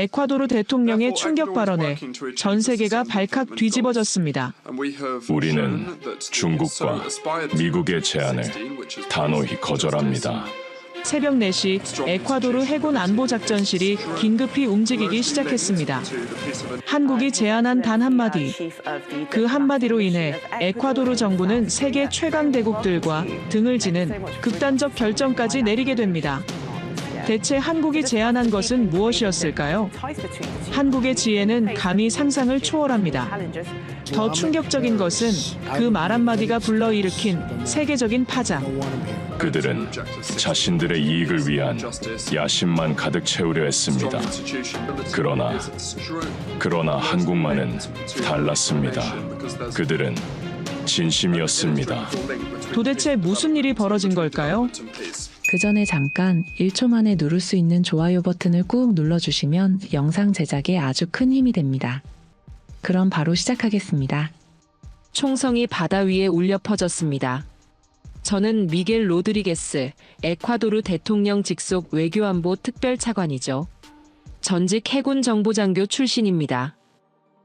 에콰도르 대통령의 충격 발언에 전 세계가 발칵 뒤집어졌습니다. 우리는 중국과 미국의 제안을 단호히 거절합니다. 새벽 4시 에콰도르 해군 안보작전실이 긴급히 움직이기 시작했습니다. 한국이 제안한 단 한마디. 그 한마디로 인해 에콰도르 정부는 세계 최강 대국들과 등을 지는 극단적 결정까지 내리게 됩니다. 대체 한국이 제안한 것은 무엇이었을까요? 한국의 지혜는 감히 상상을 초월합니다. 더 충격적인 것은 그 말 한마디가 불러일으킨 세계적인 파장. 그들은 자신들의 이익을 위한 야심만 가득 채우려 했습니다. 그러나 한국만은 달랐습니다. 그들은 진심이었습니다. 도대체 무슨 일이 벌어진 걸까요? 그 전에 잠깐 1초 만에 누를 수 있는 좋아요 버튼을 꾹 눌러주시면 영상 제작에 아주 큰 힘이 됩니다. 그럼 바로 시작하겠습니다. 총성이 바다 위에 울려 퍼졌습니다. 저는 미겔 로드리게스, 에콰도르 대통령 직속 외교안보 특별차관이죠. 전직 해군 정보장교 출신입니다.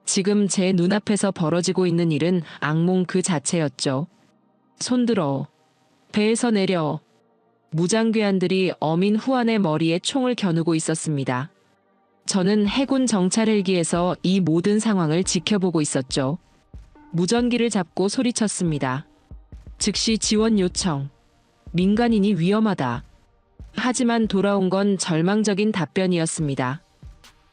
지금 제 눈앞에서 벌어지고 있는 일은 악몽 그 자체였죠. 손들어. 배에서 내려. 무장괴한들이 어민 후안의 머리에 총을 겨누고 있었습니다. 저는 해군 정찰 헬기에서 이 모든 상황을 지켜보고 있었죠. 무전기를 잡고 소리쳤습니다. 즉시 지원 요청. 민간인이 위험하다. 하지만 돌아온 건 절망적인 답변이었습니다.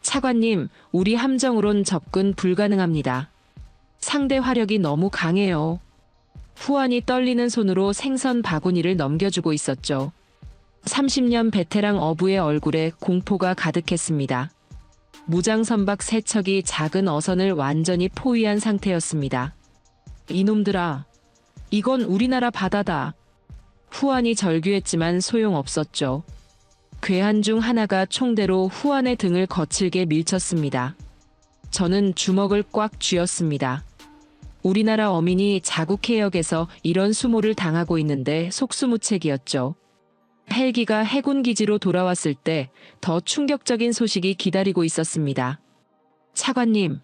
차관님, 우리 함정으론 접근 불가능합니다. 상대 화력이 너무 강해요. 후안이 떨리는 손으로 생선 바구니를 넘겨주고 있었죠. 30년 베테랑 어부의 얼굴에 공포가 가득했습니다. 무장선박 3척이 작은 어선을 완전히 포위한 상태였습니다. 이놈들아, 이건 우리나라 바다다. 후안이 절규했지만 소용없었죠. 괴한 중 하나가 총대로 후안의 등을 거칠게 밀쳤습니다. 저는 주먹을 꽉 쥐었습니다. 우리나라 어민이 자국 해역에서 이런 수모를 당하고 있는데 속수무책이었죠. 헬기가 해군 기지로 돌아왔을 때 더 충격적인 소식이 기다리고 있었습니다. 차관님,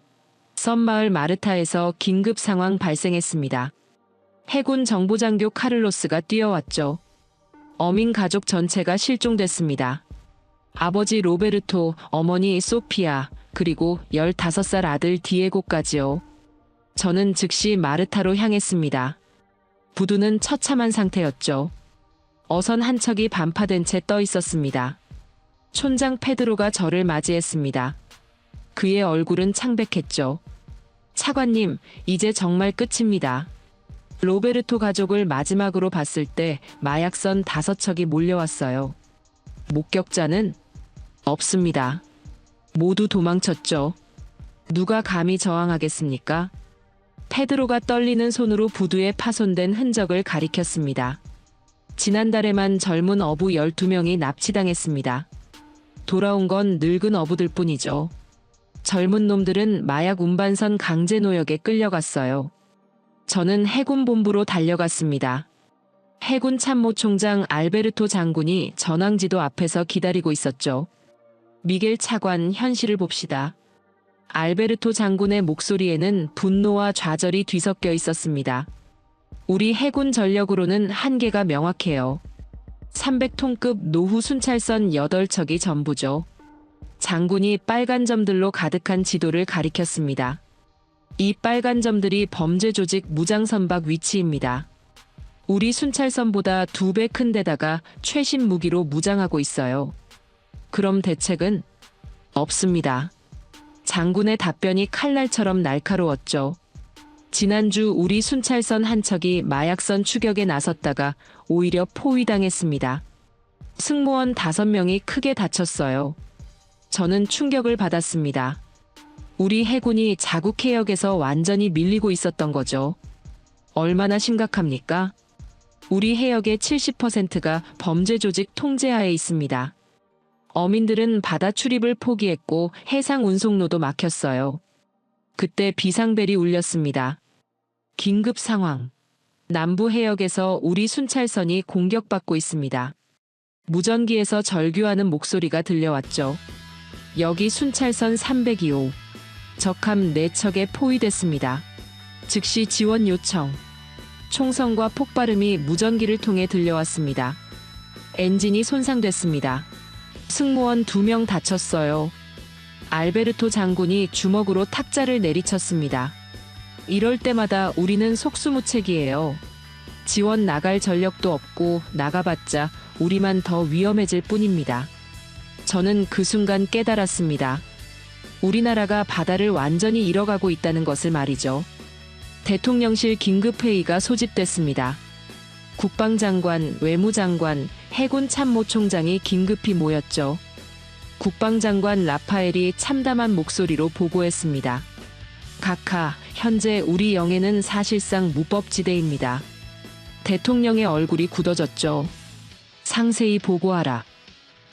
썸마을 마르타에서 긴급 상황 발생했습니다. 해군 정보장교 카를로스가 뛰어왔죠. 어민 가족 전체가 실종됐습니다. 아버지 로베르토, 어머니 소피아, 그리고 15살 아들 디에고까지요. 저는 즉시 마르타로 향했습니다. 부두는 처참한 상태였죠. 어선 한 척이 반파된 채 떠 있었습니다. 촌장 페드로가 저를 맞이했습니다. 그의 얼굴은 창백했죠. 차관님, 이제 정말 끝입니다. 로베르토 가족을 마지막으로 봤을 때 마약선 5척이 몰려왔어요. 목격자는 없습니다. 모두 도망쳤죠. 누가 감히 저항하겠습니까? 페드로가 떨리는 손으로 부두에 파손된 흔적을 가리켰습니다. 지난달에만 젊은 어부 12명이 납치당했습니다. 돌아온 건 늙은 어부들 뿐이죠. 젊은 놈들은 마약 운반선 강제 노역에 끌려갔어요. 저는 해군 본부로 달려갔습니다. 해군 참모총장 알베르토 장군이 전황지도 앞에서 기다리고 있었죠. 미겔 차관, 현실을 봅시다. 알베르토 장군의 목소리에는 분노와 좌절이 뒤섞여 있었습니다. 우리 해군 전력으로는 한계가 명확해요. 300톤급 노후 순찰선 8척이 전부죠. 장군이 빨간 점들로 가득한 지도를 가리켰습니다. 이 빨간 점들이 범죄 조직 무장선박 위치입니다. 우리 순찰선보다 2배 큰 데다가 최신 무기로 무장하고 있어요. 그럼 대책은? 없습니다. 장군의 답변이 칼날처럼 날카로웠죠. 지난주 우리 순찰선 한 척이 마약선 추격에 나섰다가 오히려 포위당했습니다. 승무원 5명이 크게 다쳤어요. 저는 충격을 받았습니다. 우리 해군이 자국 해역에서 완전히 밀리고 있었던 거죠. 얼마나 심각합니까? 우리 해역의 70%가 범죄 조직 통제하에 있습니다. 어민들은 바다 출입을 포기했고 해상 운송로도 막혔어요. 그때 비상벨이 울렸습니다. 긴급 상황. 남부 해역에서 우리 순찰선이 공격받고 있습니다. 무전기에서 절규하는 목소리가 들려왔죠. 여기 순찰선 302호. 적함 4척에 포위됐습니다. 즉시 지원 요청. 총성과 폭발음이 무전기를 통해 들려왔습니다. 엔진이 손상됐습니다. 승무원 2명 다쳤어요. 알베르토 장군이 주먹으로 탁자를 내리쳤습니다. 이럴 때마다 우리는 속수무책이에요. 지원 나갈 전력도 없고 나가봤자 우리만 더 위험해질 뿐입니다. 저는 그 순간 깨달았습니다. 우리나라가 바다를 완전히 잃어가고 있다는 것을 말이죠. 대통령실 긴급회의가 소집됐습니다. 국방장관, 외무장관, 해군참모총장이 긴급히 모였죠. 국방장관 라파엘이 참담한 목소리로 보고했습니다. 각하, 현재 우리 영해는 사실상 무법지대입니다. 대통령의 얼굴이 굳어졌죠. 상세히 보고하라.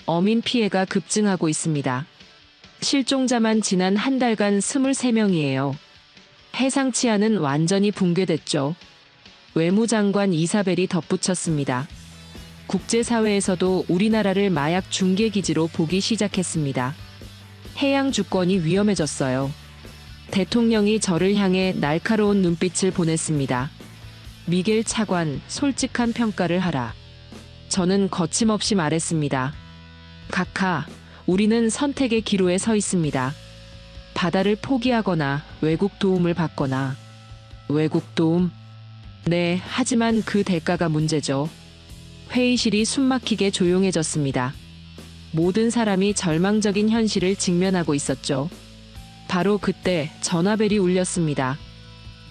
어민 피해가 급증하고 있습니다. 실종자만 지난 한 달간 23명이에요. 해상 치안은 완전히 붕괴됐죠. 외무장관 이사벨이 덧붙였습니다. 국제사회에서도 우리나라를 마약 중개기지로 보기 시작했습니다. 해양 주권이 위험해졌어요. 대통령이 저를 향해 날카로운 눈빛을 보냈습니다. 미겔 차관, 솔직한 평가를 하라. 저는 거침없이 말했습니다. 각하, 우리는 선택의 기로에 서 있습니다. 바다를 포기하거나 외국 도움을 받거나. 외국 도움? 네, 하지만 그 대가가 문제죠. 회의실이 숨막히게 조용해졌습니다. 모든 사람이 절망적인 현실을 직면하고 있었죠. 바로 그때 전화벨이 울렸습니다.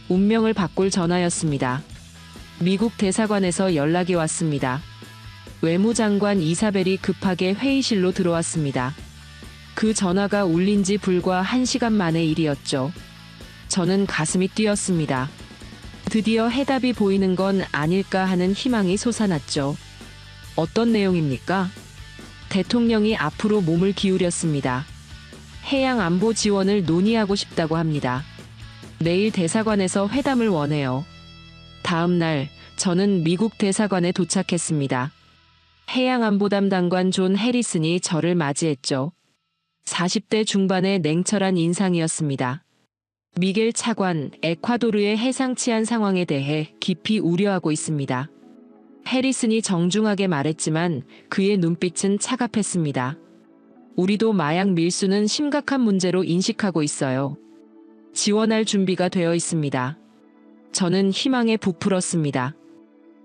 운명을 바꿀 전화였습니다. 미국 대사관에서 연락이 왔습니다. 외무장관 이사벨이 급하게 회의실로 들어왔습니다. 그 전화가 울린 지 불과 1시간 만의 일이었죠. 저는 가슴이 뛰었습니다. 드디어 해답이 보이는 건 아닐까 하는 희망이 솟아났죠. 어떤 내용입니까? 대통령이 앞으로 몸을 기울였습니다. 해양 안보 지원을 논의하고 싶다고 합니다. 내일 대사관에서 회담을 원해요. 다음 날 저는 미국 대사관에 도착했습니다. 해양 안보 담당관 존 해리슨이 저를 맞이했죠. 40대 중반의 냉철한 인상이었습니다. 미겔 차관, 에콰도르의 해상 치안 상황에 대해 깊이 우려하고 있습니다. 해리슨이 정중하게 말했지만 그의 눈빛은 차갑했습니다. 우리도 마약 밀수는 심각한 문제로 인식하고 있어요. 지원할 준비가 되어 있습니다. 저는 희망에 부풀었습니다.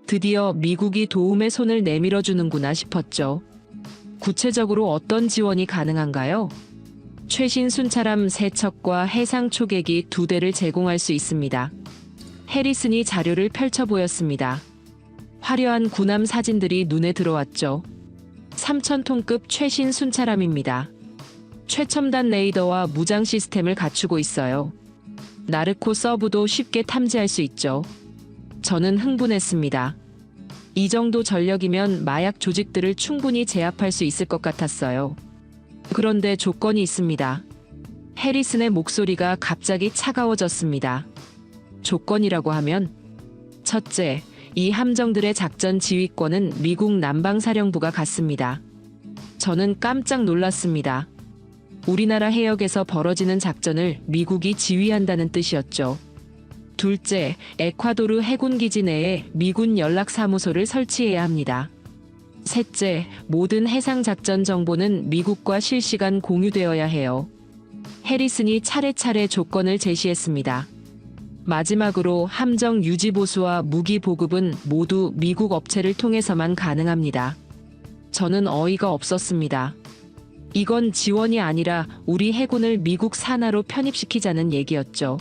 드디어 미국이 도움의 손을 내밀어 주는구나 싶었죠. 구체적으로 어떤 지원이 가능한가요? 최신 순찰함 3척과 해상 초계기 2대를 제공할 수 있습니다. 해리슨이 자료를 펼쳐 보였습니다. 화려한 군함 사진들이 눈에 들어왔죠. 3,000톤급 최신 순찰함입니다. 최첨단 레이더와 무장 시스템을 갖추고 있어요. 나르코 서브도 쉽게 탐지할 수 있죠. 저는 흥분했습니다. 이 정도 전력이면 마약 조직들을 충분히 제압할 수 있을 것 같았어요. 그런데 조건이 있습니다. 해리슨의 목소리가 갑자기 차가워졌습니다. 조건이라고 하면? 첫째, 이 함정들의 작전 지휘권은 미국 남방사령부가 갖습니다. 저는 깜짝 놀랐습니다. 우리나라 해역에서 벌어지는 작전을 미국이 지휘한다는 뜻이었죠. 둘째, 에콰도르 해군기지 내에 미군 연락사무소를 설치해야 합니다. 셋째, 모든 해상작전 정보는 미국과 실시간 공유되어야 해요. 해리슨이 차례차례 조건을 제시했습니다. 마지막으로 함정 유지보수와 무기 보급은 모두 미국 업체를 통해서만 가능합니다. 저는 어이가 없었습니다. 이건 지원이 아니라 우리 해군을 미국 산하로 편입시키자는 얘기였죠.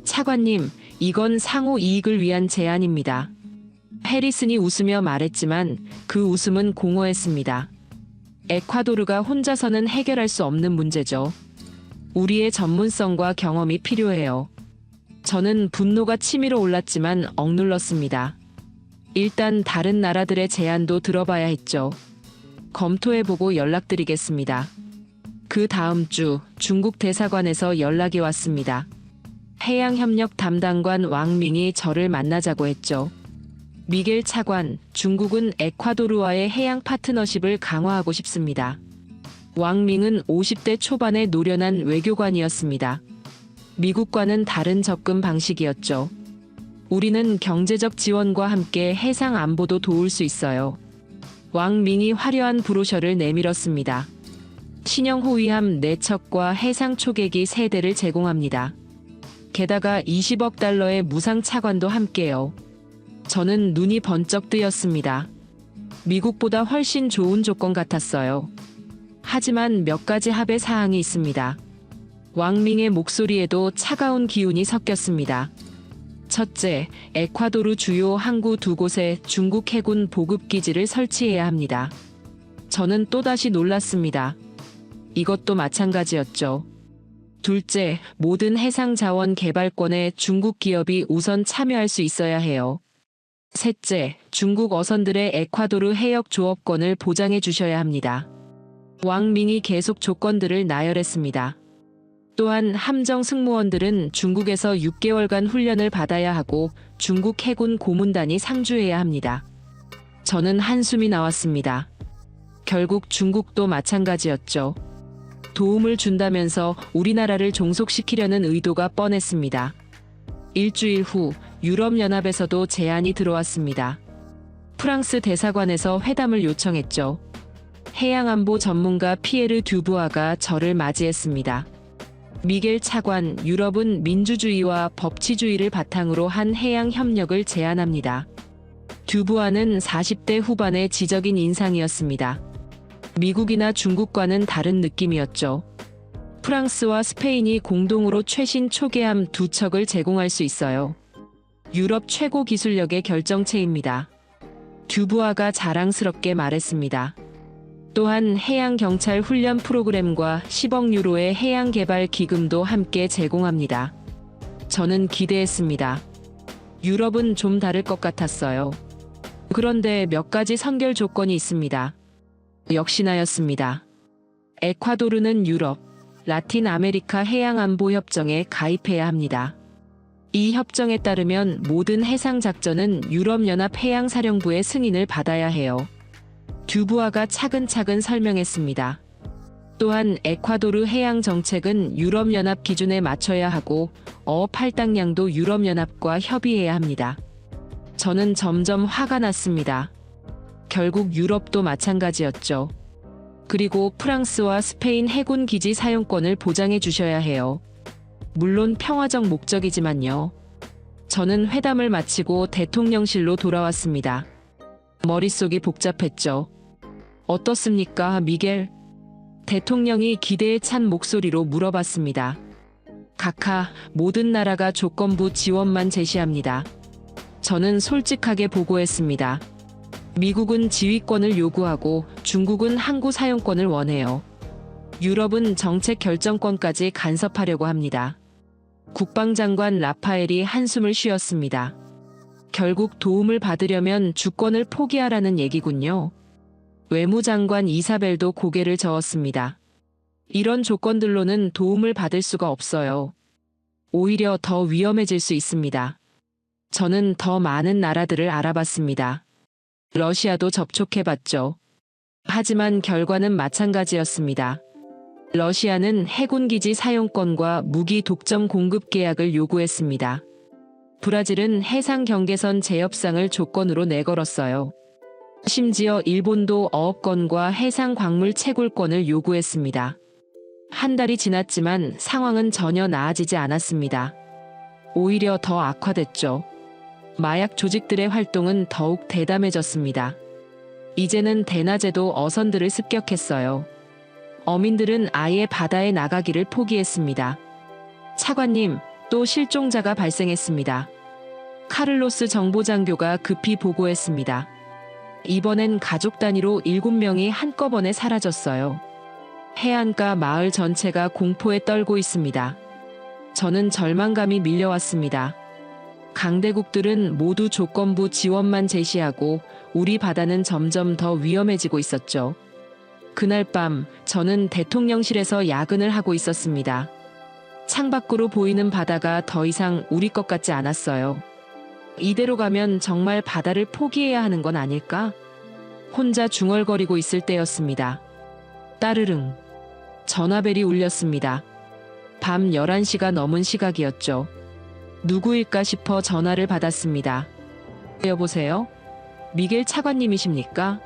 차관님, 이건 상호 이익을 위한 제안입니다. 해리슨이 웃으며 말했지만 그 웃음은 공허했습니다. 에콰도르가 혼자서는 해결할 수 없는 문제죠. 우리의 전문성과 경험이 필요해요. 저는 분노가 치밀어 올랐지만 억눌렀습니다. 일단 다른 나라들의 제안도 들어봐야 했죠. 검토해보고 연락드리겠습니다. 그 다음 주 중국 대사관에서 연락이 왔습니다. 해양협력 담당관 왕밍이 저를 만나자고 했죠. 미겔 차관, 중국은 에콰도르와의 해양 파트너십을 강화하고 싶습니다. 왕밍은 50대 초반의 노련한 외교관이었습니다. 미국과는 다른 접근 방식이었죠. 우리는 경제적 지원과 함께 해상 안보도 도울 수 있어요. 왕밍이 화려한 브로셔를 내밀었습니다. 신형 호위함 4척과 해상 초계기 3대를 제공합니다. 게다가 20억 달러의 무상 차관도 함께요. 저는 눈이 번쩍 뜨였습니다. 미국보다 훨씬 좋은 조건 같았어요. 하지만 몇 가지 합의 사항이 있습니다. 왕밍의 목소리에도 차가운 기운이 섞였습니다. 첫째, 에콰도르 주요 항구 2곳에 중국 해군 보급기지를 설치해야 합니다. 저는 또다시 놀랐습니다. 이것도 마찬가지였죠. 둘째, 모든 해상 자원 개발권에 중국 기업이 우선 참여할 수 있어야 해요. 셋째, 중국 어선들의 에콰도르 해역 조업권을 보장해 주셔야 합니다. 왕밍이 계속 조건들을 나열했습니다. 또한 함정 승무원들은 중국에서 6개월간 훈련을 받아야 하고 중국 해군 고문단이 상주해야 합니다. 저는 한숨이 나왔습니다. 결국 중국도 마찬가지였죠. 도움을 준다면서 우리나라를 종속시키려는 의도가 뻔했습니다. 일주일 후 유럽연합에서도 제안이 들어왔습니다. 프랑스 대사관에서 회담을 요청했죠. 해양안보 전문가 피에르 듀부아가 저를 맞이했습니다. 미겔 차관, 유럽은 민주주의와 법치주의를 바탕으로 한 해양 협력을 제안합니다. 듀부아는 40대 후반의 지적인 인상이었습니다. 미국이나 중국과는 다른 느낌이었죠. 프랑스와 스페인이 공동으로 최신 초계함 2척을 제공할 수 있어요. 유럽 최고 기술력의 결정체입니다. 듀부아가 자랑스럽게 말했습니다. 또한 해양경찰 훈련 프로그램과 10억 유로의 해양개발 기금도 함께 제공합니다. 저는 기대했습니다. 유럽은 좀 다를 것 같았어요. 그런데 몇 가지 선결 조건이 있습니다. 역시나였습니다. 에콰도르는 유럽, 라틴 아메리카 해양안보협정에 가입해야 합니다. 이 협정에 따르면 모든 해상작전은 유럽연합 해양사령부의 승인을 받아야 해요. 듀부아가 차근차근 설명했습니다. 또한 에콰도르 해양 정책은 유럽연합 기준에 맞춰야 하고 어업 할당량도 유럽연합과 협의해야 합니다. 저는 점점 화가 났습니다. 결국 유럽도 마찬가지였죠. 그리고 프랑스와 스페인 해군 기지 사용권을 보장해 주셔야 해요. 물론 평화적 목적이지만요. 저는 회담을 마치고 대통령실로 돌아왔습니다. 머릿속이 복잡했죠. 어떻습니까, 미겔? 대통령이 기대에 찬 목소리로 물어봤습니다. 각하, 모든 나라가 조건부 지원만 제시합니다. 저는 솔직하게 보고했습니다. 미국은 지휘권을 요구하고 중국은 항구 사용권을 원해요. 유럽은 정책 결정권까지 간섭하려고 합니다. 국방장관 라파엘이 한숨을 쉬었습니다. 결국 도움을 받으려면 주권을 포기하라는 얘기군요. 외무장관 이사벨도 고개를 저었습니다. 이런 조건들로는 도움을 받을 수가 없어요. 오히려 더 위험해질 수 있습니다. 저는 더 많은 나라들을 알아봤습니다. 러시아도 접촉해봤죠. 하지만 결과는 마찬가지였습니다. 러시아는 해군기지 사용권과 무기 독점 공급 계약을 요구했습니다. 브라질은 해상 경계선 재협상을 조건으로 내걸었어요. 심지어 일본도 어업권과 해상 광물 채굴권을 요구했습니다. 한 달이 지났지만 상황은 전혀 나아지지 않았습니다. 오히려 더 악화됐죠. 마약 조직들의 활동은 더욱 대담해졌습니다. 이제는 대낮에도 어선들을 습격했어요. 어민들은 아예 바다에 나가기를 포기했습니다. 차관님, 또 실종자가 발생했습니다. 카를로스 정보장교가 급히 보고했습니다. 이번엔 가족 단위로 7명이 한꺼번에 사라졌어요. 해안가 마을 전체가 공포에 떨고 있습니다. 저는 절망감이 밀려왔습니다. 강대국들은 모두 조건부 지원만 제시하고 우리 바다는 점점 더 위험해지고 있었죠. 그날 밤 저는 대통령실에서 야근을 하고 있었습니다. 창밖으로 보이는 바다가 더 이상 우리 것 같지 않았어요. 이대로 가면 정말 바다를 포기해야 하는 건 아닐까? 혼자 중얼거리고 있을 때였습니다. 따르릉. 전화벨이 울렸습니다. 밤 11시가 넘은 시각이었죠. 누구일까 싶어 전화를 받았습니다. 여보세요? 미겔 차관님이십니까?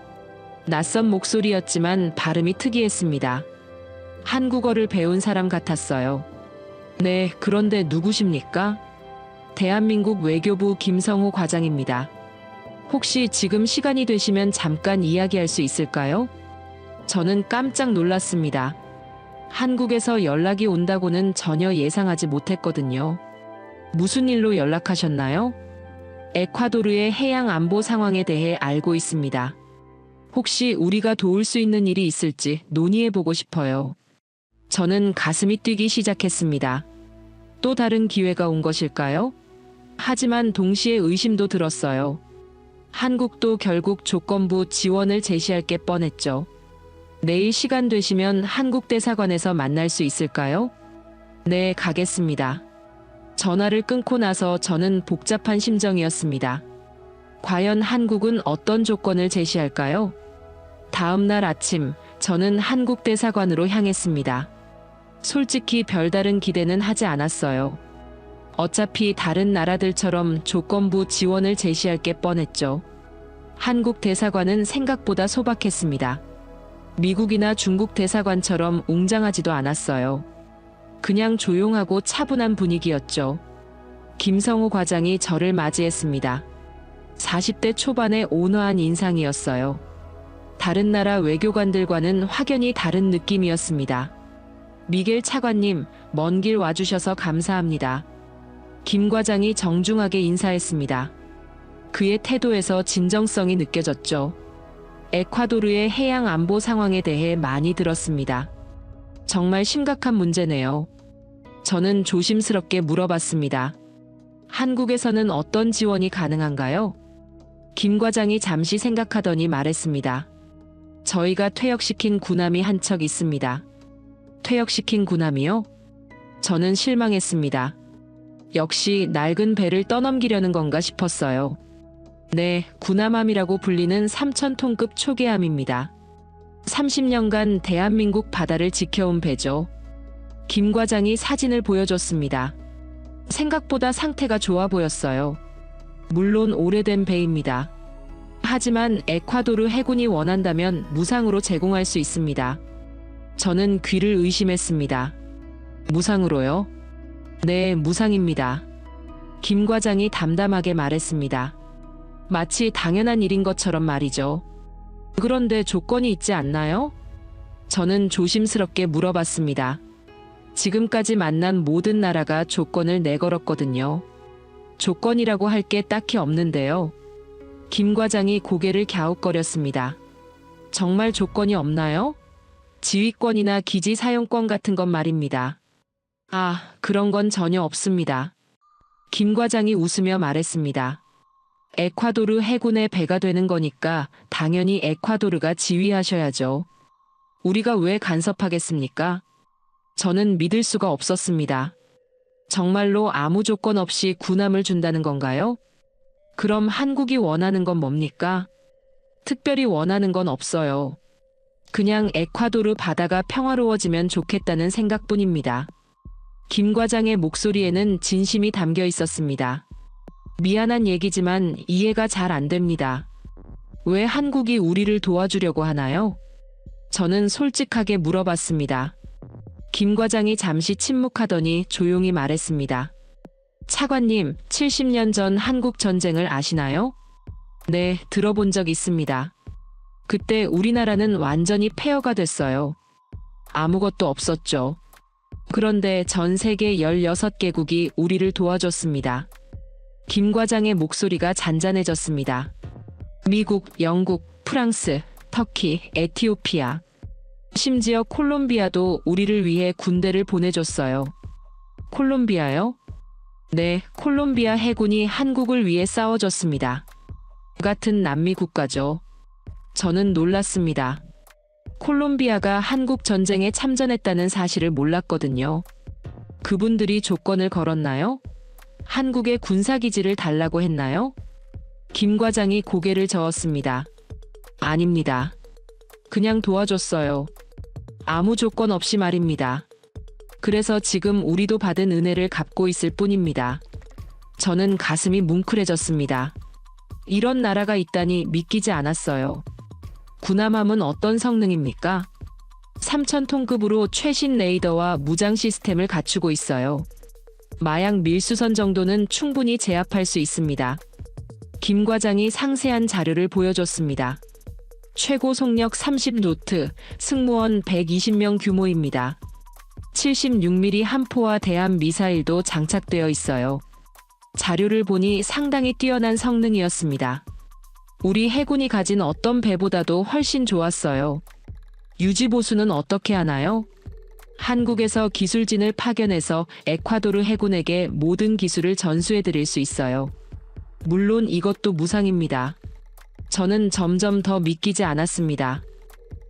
낯선 목소리였지만 발음이 특이했습니다. 한국어를 배운 사람 같았어요. 네, 그런데 누구십니까? 대한민국 외교부 김성호 과장입니다. 혹시 지금 시간이 되시면 잠깐 이야기할 수 있을까요? 저는 깜짝 놀랐습니다. 한국에서 연락이 온다고는 전혀 예상하지 못했거든요. 무슨 일로 연락하셨나요? 에콰도르의 해양 안보 상황에 대해 알고 있습니다. 혹시 우리가 도울 수 있는 일이 있을지 논의해보고 싶어요. 저는 가슴이 뛰기 시작했습니다. 또 다른 기회가 온 것일까요? 하지만 동시에 의심도 들었어요. 한국도 결국 조건부 지원을 제시할 게 뻔했죠. 내일 시간 되시면 한국 대사관에서 만날 수 있을까요? 네, 가겠습니다. 전화를 끊고 나서 저는 복잡한 심정이었습니다. 과연 한국은 어떤 조건을 제시할까요? 다음 날 아침, 저는 한국 대사관으로 향했습니다. 솔직히 별다른 기대는 하지 않았어요. 어차피 다른 나라들처럼 조건부 지원을 제시할 게 뻔했죠. 한국 대사관은 생각보다 소박했습니다. 미국이나 중국 대사관처럼 웅장하지도 않았어요. 그냥 조용하고 차분한 분위기였죠. 김성호 과장이 저를 맞이했습니다. 40대 초반의 온화한 인상이었어요. 다른 나라 외교관들과는 확연히 다른 느낌이었습니다. 미겔 차관님, 먼 길 와주셔서 감사합니다. 김 과장이 정중하게 인사했습니다. 그의 태도에서 진정성이 느껴졌죠. 에콰도르의 해양 안보 상황에 대해 많이 들었습니다. 정말 심각한 문제네요. 저는 조심스럽게 물어봤습니다. 한국에서는 어떤 지원이 가능한가요? 김 과장이 잠시 생각하더니 말했습니다. 저희가 퇴역시킨 군함이 한 척 있습니다. 퇴역시킨 군함이요? 저는 실망했습니다. 역시 낡은 배를 떠넘기려는 건가 싶었어요. 네, 군함함이라고 불리는 3,000톤급 초계함입니다. 30년간 대한민국 바다를 지켜온 배죠. 김 과장이 사진을 보여줬습니다. 생각보다 상태가 좋아 보였어요. 물론 오래된 배입니다. 하지만 에콰도르 해군이 원한다면 무상으로 제공할 수 있습니다. 저는 귀를 의심했습니다. 무상으로요? 네, 무상입니다. 김 과장이 담담하게 말했습니다. 마치 당연한 일인 것처럼 말이죠. 그런데 조건이 있지 않나요? 저는 조심스럽게 물어봤습니다. 지금까지 만난 모든 나라가 조건을 내걸었거든요. 조건이라고 할 게 딱히 없는데요. 김 과장이 고개를 갸웃거렸습니다. 정말 조건이 없나요? 지휘권이나 기지 사용권 같은 건 말입니다. 아, 그런 건 전혀 없습니다. 김 과장이 웃으며 말했습니다. 에콰도르 해군의 배가 되는 거니까 당연히 에콰도르가 지휘하셔야죠. 우리가 왜 간섭하겠습니까? 저는 믿을 수가 없었습니다. 정말로 아무 조건 없이 군함을 준다는 건가요? 그럼 한국이 원하는 건 뭡니까? 특별히 원하는 건 없어요. 그냥 에콰도르 바다가 평화로워지면 좋겠다는 생각뿐입니다. 김 과장의 목소리에는 진심이 담겨 있었습니다. 미안한 얘기지만 이해가 잘 안 됩니다. 왜 한국이 우리를 도와주려고 하나요? 저는 솔직하게 물어봤습니다. 김 과장이 잠시 침묵하더니 조용히 말했습니다. 차관님, 70년 전 한국 전쟁을 아시나요? 네, 들어본 적 있습니다. 그때 우리나라는 완전히 폐허가 됐어요. 아무것도 없었죠. 그런데 전 세계 16개국이 우리를 도와줬습니다. 김 과장의 목소리가 잔잔해졌습니다. 미국, 영국, 프랑스, 터키, 에티오피아, 심지어 콜롬비아도 우리를 위해 군대를 보내줬어요. 콜롬비아요? 네, 콜롬비아 해군이 한국을 위해 싸워줬습니다. 같은 남미 국가죠. 저는 놀랐습니다. 콜롬비아가 한국 전쟁에 참전했다는 사실을 몰랐거든요. 그분들이 조건을 걸었나요? 한국의 군사기지를 달라고 했나요? 김 과장이 고개를 저었습니다. 아닙니다. 그냥 도와줬어요. 아무 조건 없이 말입니다. 그래서 지금 우리도 받은 은혜를 갚고 있을 뿐입니다. 저는 가슴이 뭉클해졌습니다. 이런 나라가 있다니 믿기지 않았어요. 구남함은 어떤 성능입니까? 3,000톤급으로 최신 레이더와 무장 시스템을 갖추고 있어요. 마약 밀수선 정도는 충분히 제압할 수 있습니다. 김 과장이 상세한 자료를 보여줬습니다. 최고 속력 30노트, 승무원 120명 규모입니다. 76mm 함포와 대함 미사일도 장착되어 있어요. 자료를 보니 상당히 뛰어난 성능이었습니다. 우리 해군이 가진 어떤 배보다도 훨씬 좋았어요. 유지보수는 어떻게 하나요? 한국에서 기술진을 파견해서 에콰도르 해군에게 모든 기술을 전수해드릴 수 있어요. 물론 이것도 무상입니다. 저는 점점 더 믿기지 않았습니다.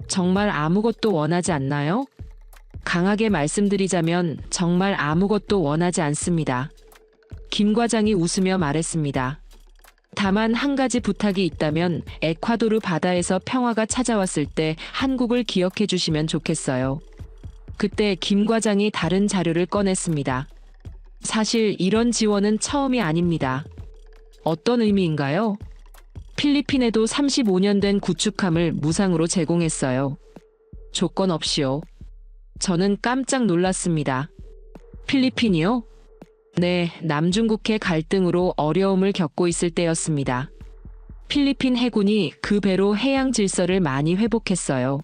정말 아무것도 원하지 않나요? 강하게 말씀드리자면 정말 아무것도 원하지 않습니다. 김 과장이 웃으며 말했습니다. 다만 한 가지 부탁이 있다면 에콰도르 바다에서 평화가 찾아왔을 때 한국을 기억해 주시면 좋겠어요. 그때 김 과장이 다른 자료를 꺼냈습니다. 사실 이런 지원은 처음이 아닙니다. 어떤 의미인가요? 필리핀에도 35년 된 구축함을 무상으로 제공했어요. 조건 없이요. 저는 깜짝 놀랐습니다. 필리핀이요? 네, 남중국해 갈등으로 어려움을 겪고 있을 때였습니다. 필리핀 해군이 그 배로 해양 질서를 많이 회복했어요.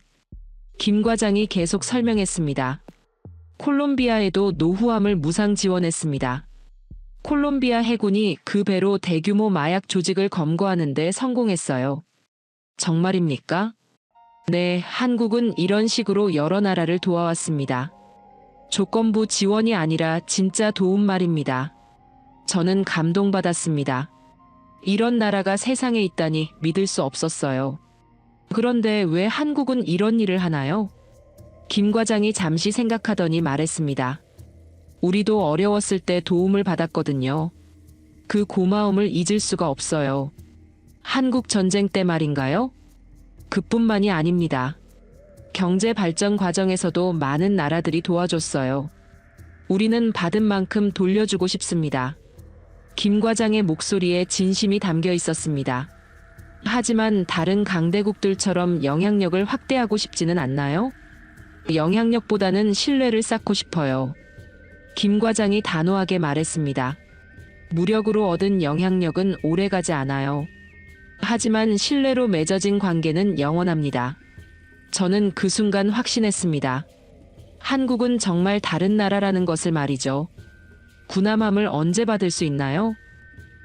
김 과장이 계속 설명했습니다. 콜롬비아에도 노후함을 무상 지원했습니다. 콜롬비아 해군이 그 배로 대규모 마약 조직을 검거하는 데 성공했어요. 정말입니까? 네, 한국은 이런 식으로 여러 나라를 도와왔습니다. 조건부 지원이 아니라 진짜 도움 말입니다. 저는 감동받았습니다. 이런 나라가 세상에 있다니 믿을 수 없었어요. 그런데 왜 한국은 이런 일을 하나요? 김 과장이 잠시 생각하더니 말했습니다. 우리도 어려웠을 때 도움을 받았거든요. 그 고마움을 잊을 수가 없어요. 한국 전쟁 때 말인가요? 그뿐만이 아닙니다. 경제 발전 과정에서도 많은 나라들이 도와줬어요. 우리는 받은 만큼 돌려주고 싶습니다. 김 과장의 목소리에 진심이 담겨 있었습니다. 하지만 다른 강대국들처럼 영향력을 확대하고 싶지는 않나요? 영향력보다는 신뢰를 쌓고 싶어요. 김 과장이 단호하게 말했습니다. 무력으로 얻은 영향력은 오래가지 않아요. 하지만 신뢰로 맺어진 관계는 영원합니다. 저는 그 순간 확신했습니다. 한국은 정말 다른 나라라는 것을 말이죠. 구남함을 언제 받을 수 있나요?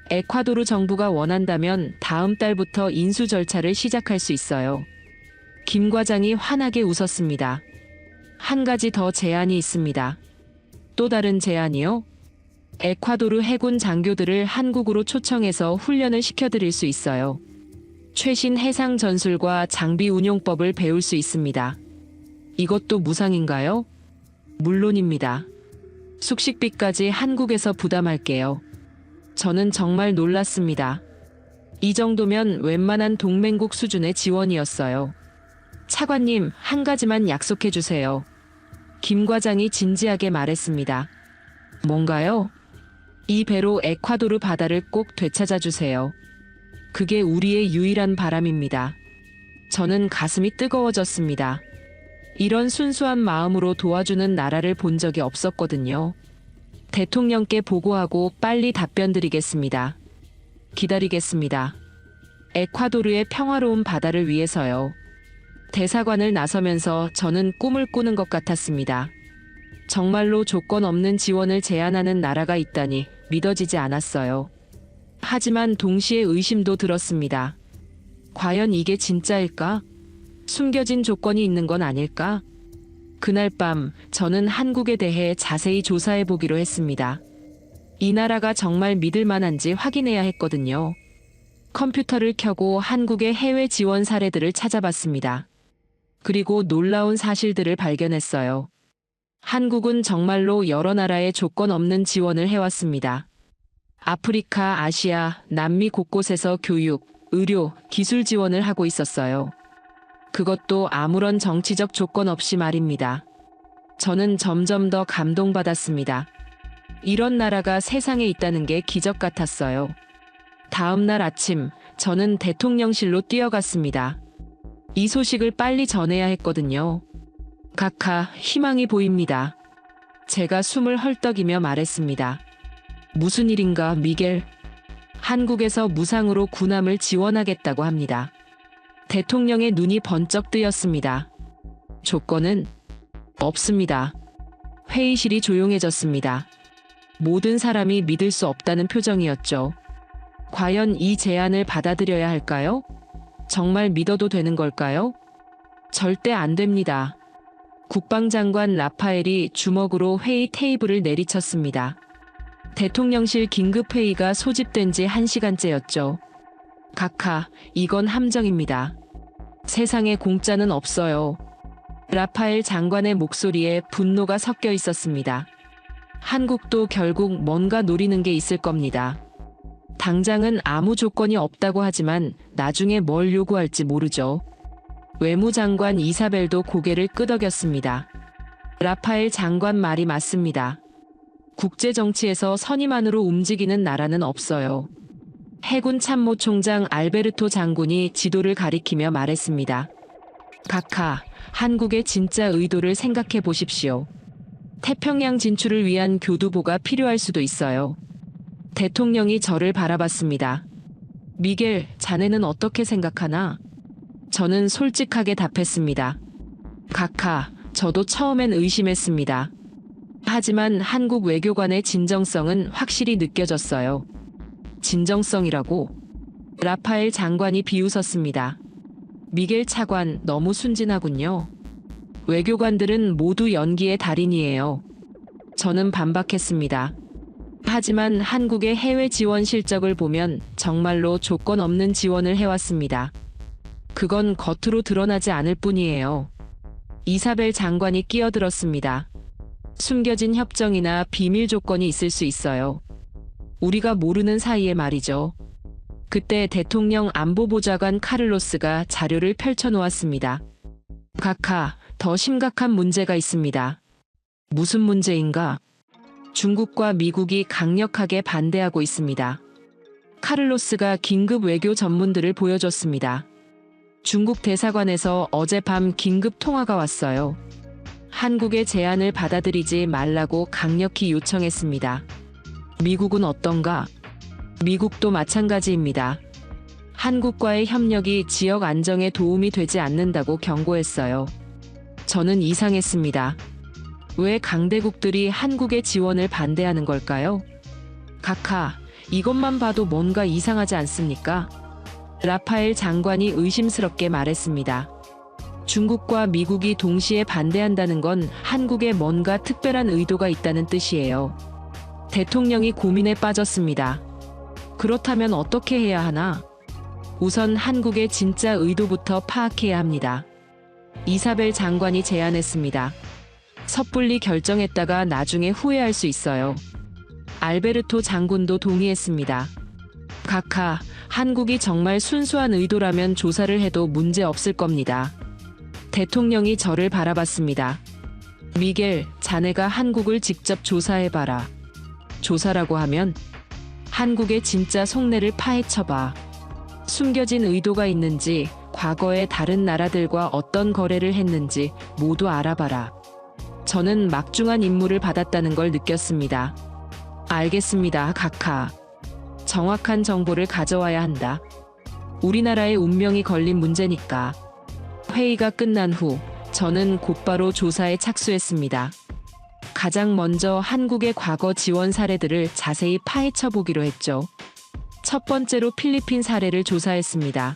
에콰도르 정부가 원한다면 다음 달부터 인수 절차를 시작할 수 있어요. 김 과장이 환하게 웃었습니다. 한 가지 더 제안이 있습니다. 또 다른 제안이요? 에콰도르 해군 장교들을 한국으로 초청해서 훈련을 시켜드릴 수 있어요. 최신 해상 전술과 장비 운용법을 배울 수 있습니다. 이것도 무상인가요? 물론입니다. 숙식비까지 한국에서 부담할게요. 저는 정말 놀랐습니다. 이 정도면 웬만한 동맹국 수준의 지원이었어요. 차관님, 한 가지만 약속해 주세요. 김 과장이 진지하게 말했습니다. 뭔가요? 이 배로 에콰도르 바다를 꼭 되찾아 주세요. 그게 우리의 유일한 바람입니다. 저는 가슴이 뜨거워졌습니다. 이런 순수한 마음으로 도와주는 나라를 본 적이 없었거든요. 대통령께 보고하고 빨리 답변 드리겠습니다. 기다리겠습니다. 에콰도르의 평화로운 바다를 위해서요. 대사관을 나서면서 저는 꿈을 꾸는 것 같았습니다. 정말로 조건 없는 지원을 제안하는 나라가 있다니 믿어지지 않았어요. 하지만 동시에 의심도 들었습니다. 과연 이게 진짜일까? 숨겨진 조건이 있는 건 아닐까? 그날 밤 저는 한국에 대해 자세히 조사해 보기로 했습니다. 이 나라가 정말 믿을 만한지 확인해야 했거든요. 컴퓨터를 켜고 한국의 해외 지원 사례들을 찾아봤습니다. 그리고 놀라운 사실들을 발견했어요. 한국은 정말로 여러 나라에 조건 없는 지원을 해왔습니다. 아프리카, 아시아, 남미 곳곳에서 교육, 의료, 기술 지원을 하고 있었어요. 그것도 아무런 정치적 조건 없이 말입니다. 저는 점점 더 감동받았습니다. 이런 나라가 세상에 있다는 게 기적 같았어요. 다음 날 아침, 저는 대통령실로 뛰어갔습니다. 이 소식을 빨리 전해야 했거든요. 카카, 희망이 보입니다. 제가 숨을 헐떡이며 말했습니다. 무슨 일인가, 미겔? 한국에서 무상으로 군함을 지원하겠다고 합니다. 대통령의 눈이 번쩍 뜨였습니다. 조건은 없습니다. 회의실이 조용해졌습니다. 모든 사람이 믿을 수 없다는 표정이었죠. 과연 이 제안을 받아들여야 할까요? 정말 믿어도 되는 걸까요? 절대 안 됩니다. 국방장관 라파엘이 주먹으로 회의 테이블을 내리쳤습니다. 대통령실 긴급회의가 소집된 지 1시간째였죠. 카카, 이건 함정입니다. 세상에 공짜는 없어요. 라파엘 장관의 목소리에 분노가 섞여 있었습니다. 한국도 결국 뭔가 노리는 게 있을 겁니다. 당장은 아무 조건이 없다고 하지만 나중에 뭘 요구할지 모르죠. 외무장관 이사벨도 고개를 끄덕였습니다. 라파엘 장관 말이 맞습니다. 국제정치에서 선의만으로 움직이는 나라는 없어요. 해군 참모총장 알베르토 장군이 지도를 가리키며 말했습니다. 카카, 한국의 진짜 의도를 생각해 보십시오. 태평양 진출을 위한 교두보가 필요할 수도 있어요. 대통령이 저를 바라봤습니다. 미겔, 자네는 어떻게 생각하나? 저는 솔직하게 답했습니다. 카카, 저도 처음엔 의심했습니다. 하지만 한국 외교관의 진정성은 확실히 느껴졌어요. 진정성이라고? 라파엘 장관이 비웃었습니다. 미겔 차관, 너무 순진하군요. 외교관들은 모두 연기의 달인이에요. 저는 반박했습니다. 하지만 한국의 해외 지원 실적을 보면 정말로 조건 없는 지원을 해왔습니다. 그건 겉으로 드러나지 않을 뿐이에요. 이사벨 장관이 끼어들었습니다. 숨겨진 협정이나 비밀 조건이 있을 수 있어요. 우리가 모르는 사이에 말이죠. 그때 대통령 안보보좌관 카를로스가 자료를 펼쳐놓았습니다. 카카, 더 심각한 문제가 있습니다. 무슨 문제인가? 중국과 미국이 강력하게 반대하고 있습니다. 카를로스가 긴급 외교 전문들을 보여줬습니다. 중국 대사관에서 어젯밤 긴급 통화가 왔어요. 한국의 제안을 받아들이지 말라고 강력히 요청했습니다. 미국은 어떤가? 미국도 마찬가지입니다. 한국과의 협력이 지역 안정에 도움이 되지 않는다고 경고했어요. 저는 이상했습니다. 왜 강대국들이 한국의 지원을 반대하는 걸까요? 카카, 이것만 봐도 뭔가 이상하지 않습니까? 라파엘 장관이 의심스럽게 말했습니다. 중국과 미국이 동시에 반대한다는 건 한국에 뭔가 특별한 의도가 있다는 뜻이에요. 대통령이 고민에 빠졌습니다. 그렇다면 어떻게 해야 하나? 우선 한국의 진짜 의도부터 파악해야 합니다. 이사벨 장관이 제안했습니다. 섣불리 결정했다가 나중에 후회할 수 있어요. 알베르토 장군도 동의했습니다. 카카, 한국이 정말 순수한 의도라면 조사를 해도 문제 없을 겁니다. 대통령이 저를 바라봤습니다. 미겔, 자네가 한국을 직접 조사해봐라. 조사라고 하면 한국의 진짜 속내를 파헤쳐봐. 숨겨진 의도가 있는지, 과거에 다른 나라들과 어떤 거래를 했는지 모두 알아봐라. 저는 막중한 임무를 받았다는 걸 느꼈습니다. 알겠습니다, 카카. 정확한 정보를 가져와야 한다. 우리나라의 운명이 걸린 문제니까. 회의가 끝난 후 저는 곧바로 조사에 착수했습니다. 가장 먼저 한국의 과거 지원 사례들을 자세히 파헤쳐 보기로 했죠. 첫 번째로 필리핀 사례를 조사했습니다.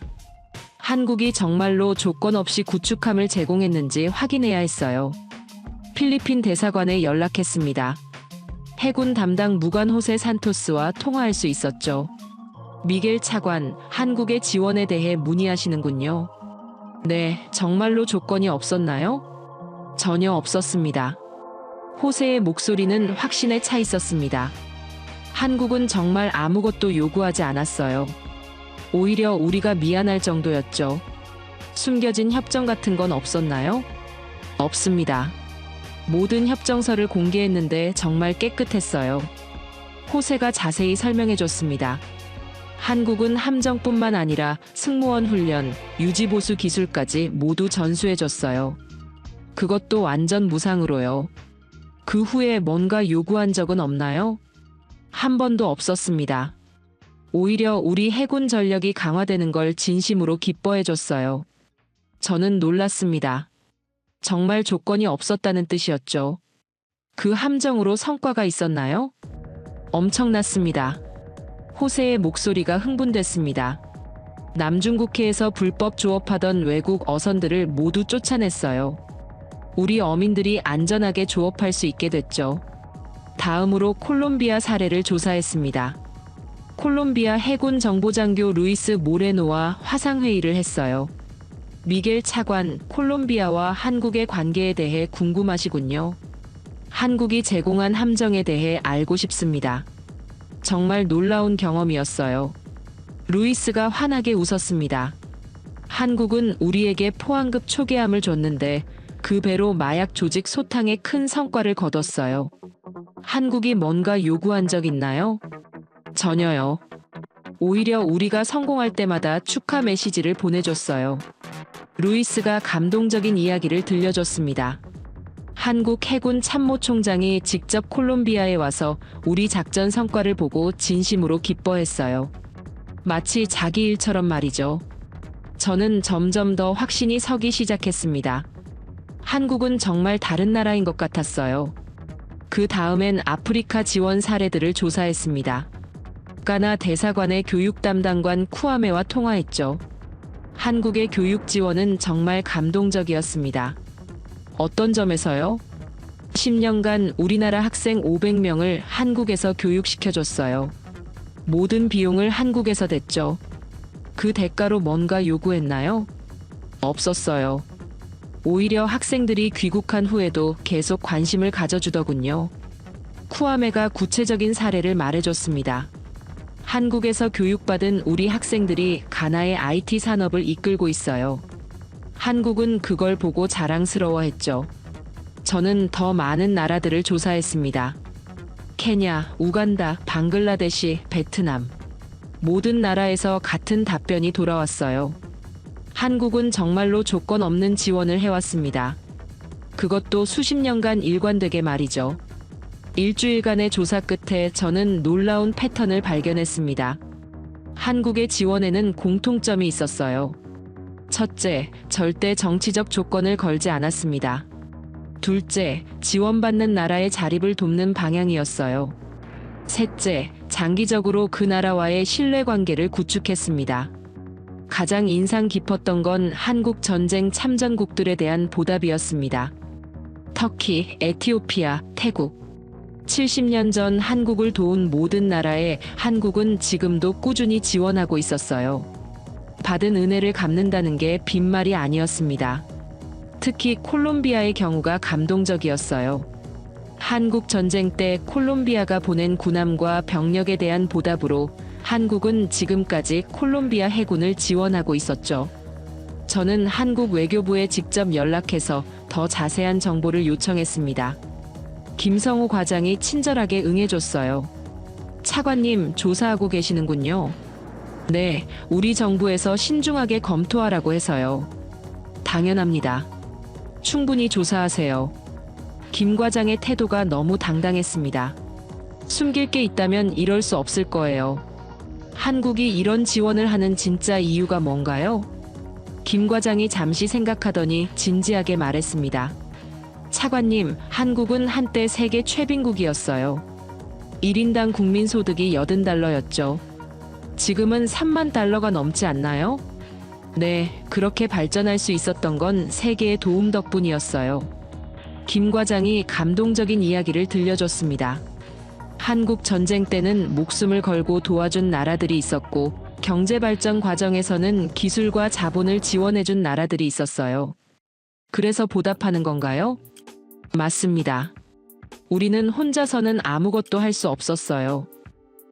한국이 정말로 조건 없이 구축함을 제공했는지 확인해야 했어요. 필리핀 대사관에 연락했습니다. 해군 담당 무관 호세 산토스와 통화할 수 있었죠. 미겔 차관, 한국의 지원에 대해 문의하시는군요. 네, 정말로 조건이 없었나요? 전혀 없었습니다. 호세의 목소리는 확신에 차 있었습니다. 한국은 정말 아무것도 요구하지 않았어요. 오히려 우리가 미안할 정도였죠. 숨겨진 협정 같은 건 없었나요? 없습니다. 모든 협정서를 공개했는데 정말 깨끗했어요. 호세가 자세히 설명해줬습니다. 한국은 함정뿐만 아니라 승무원 훈련, 유지보수 기술까지 모두 전수해줬어요. 그것도 완전 무상으로요. 그 후에 뭔가 요구한 적은 없나요? 한 번도 없었습니다. 오히려 우리 해군 전력이 강화되는 걸 진심으로 기뻐해줬어요. 저는 놀랐습니다. 정말 조건이 없었다는 뜻이었죠. 그 함정으로 성과가 있었나요? 엄청났습니다. 호세의 목소리가 흥분됐습니다. 남중국해에서 불법 조업하던 외국 어선들을 모두 쫓아냈어요. 우리 어민들이 안전하게 조업할 수 있게 됐죠. 다음으로 콜롬비아 사례를 조사했습니다. 콜롬비아 해군 정보장교 루이스 모레노와 화상회의를 했어요. 미겔 차관, 콜롬비아와 한국의 관계에 대해 궁금하시군요. 한국이 제공한 함정에 대해 알고 싶습니다. 정말 놀라운 경험이었어요. 루이스가 환하게 웃었습니다. 한국은 우리에게 포항급 초계함을 줬는데 그 배로 마약 조직 소탕에 큰 성과를 거뒀어요. 한국이 뭔가 요구한 적 있나요? 전혀요. 오히려 우리가 성공할 때마다 축하 메시지를 보내줬어요. 루이스가 감동적인 이야기를 들려줬습니다. 한국 해군 참모총장이 직접 콜롬비아에 와서 우리 작전 성과를 보고 진심으로 기뻐했어요. 마치 자기 일처럼 말이죠. 저는 점점 더 확신이 서기 시작했습니다. 한국은 정말 다른 나라인 것 같았어요. 그 다음엔 아프리카 지원 사례들을 조사했습니다. 가나 대사관의 교육 담당관 쿠아메와 통화했죠. 한국의 교육 지원은 정말 감동적이었습니다. 어떤 점에서요? 10년간 우리나라 학생 500명을 한국에서 교육시켜줬어요. 모든 비용을 한국에서 댔죠. 그 대가로 뭔가 요구했나요? 없었어요. 오히려 학생들이 귀국한 후에도 계속 관심을 가져주더군요. 쿠아메가 구체적인 사례를 말해줬습니다. 한국에서 교육받은 우리 학생들이 가나의 IT 산업을 이끌고 있어요. 한국은 그걸 보고 자랑스러워했죠. 저는 더 많은 나라들을 조사했습니다. 케냐, 우간다, 방글라데시, 베트남. 모든 나라에서 같은 답변이 돌아왔어요. 한국은 정말로 조건 없는 지원을 해왔습니다. 그것도 수십 년간 일관되게 말이죠. 일주일간의 조사 끝에 저는 놀라운 패턴을 발견했습니다. 한국의 지원에는 공통점이 있었어요. 첫째, 절대 정치적 조건을 걸지 않았습니다. 둘째, 지원받는 나라의 자립을 돕는 방향이었어요. 셋째, 장기적으로 그 나라와의 신뢰관계를 구축했습니다. 가장 인상 깊었던 건 한국 전쟁 참전국들에 대한 보답이었습니다. 터키, 에티오피아, 태국. 70년 전 한국을 도운 모든 나라에 한국은 지금도 꾸준히 지원하고 있었어요. 받은 은혜를 갚는다는 게 빈말이 아니었습니다. 특히 콜롬비아의 경우가 감동적이었어요. 한국 전쟁 때 콜롬비아가 보낸 군함과 병력에 대한 보답으로 한국은 지금까지 콜롬비아 해군을 지원하고 있었죠. 저는 한국 외교부에 직접 연락해서 더 자세한 정보를 요청했습니다. 김성우 과장이 친절하게 응해줬어요. 차관님, 조사하고 계시는군요. 네, 우리 정부에서 신중하게 검토하라고 해서요. 당연합니다. 충분히 조사하세요. 김 과장의 태도가 너무 당당했습니다. 숨길 게 있다면 이럴 수 없을 거예요. 한국이 이런 지원을 하는 진짜 이유가 뭔가요? 김 과장이 잠시 생각하더니 진지하게 말했습니다. 차관님, 한국은 한때 세계 최빈국이었어요. 1인당 국민소득이 $80였죠. 지금은 $30,000가 넘지 않나요? 네, 그렇게 발전할 수 있었던 건 세계의 도움 덕분이었어요. 김 과장이 감동적인 이야기를 들려줬습니다. 한국 전쟁 때는 목숨을 걸고 도와준 나라들이 있었고, 경제 발전 과정에서는 기술과 자본을 지원해준 나라들이 있었어요. 그래서 보답하는 건가요? 맞습니다. 우리는 혼자서는 아무것도 할 수 없었어요.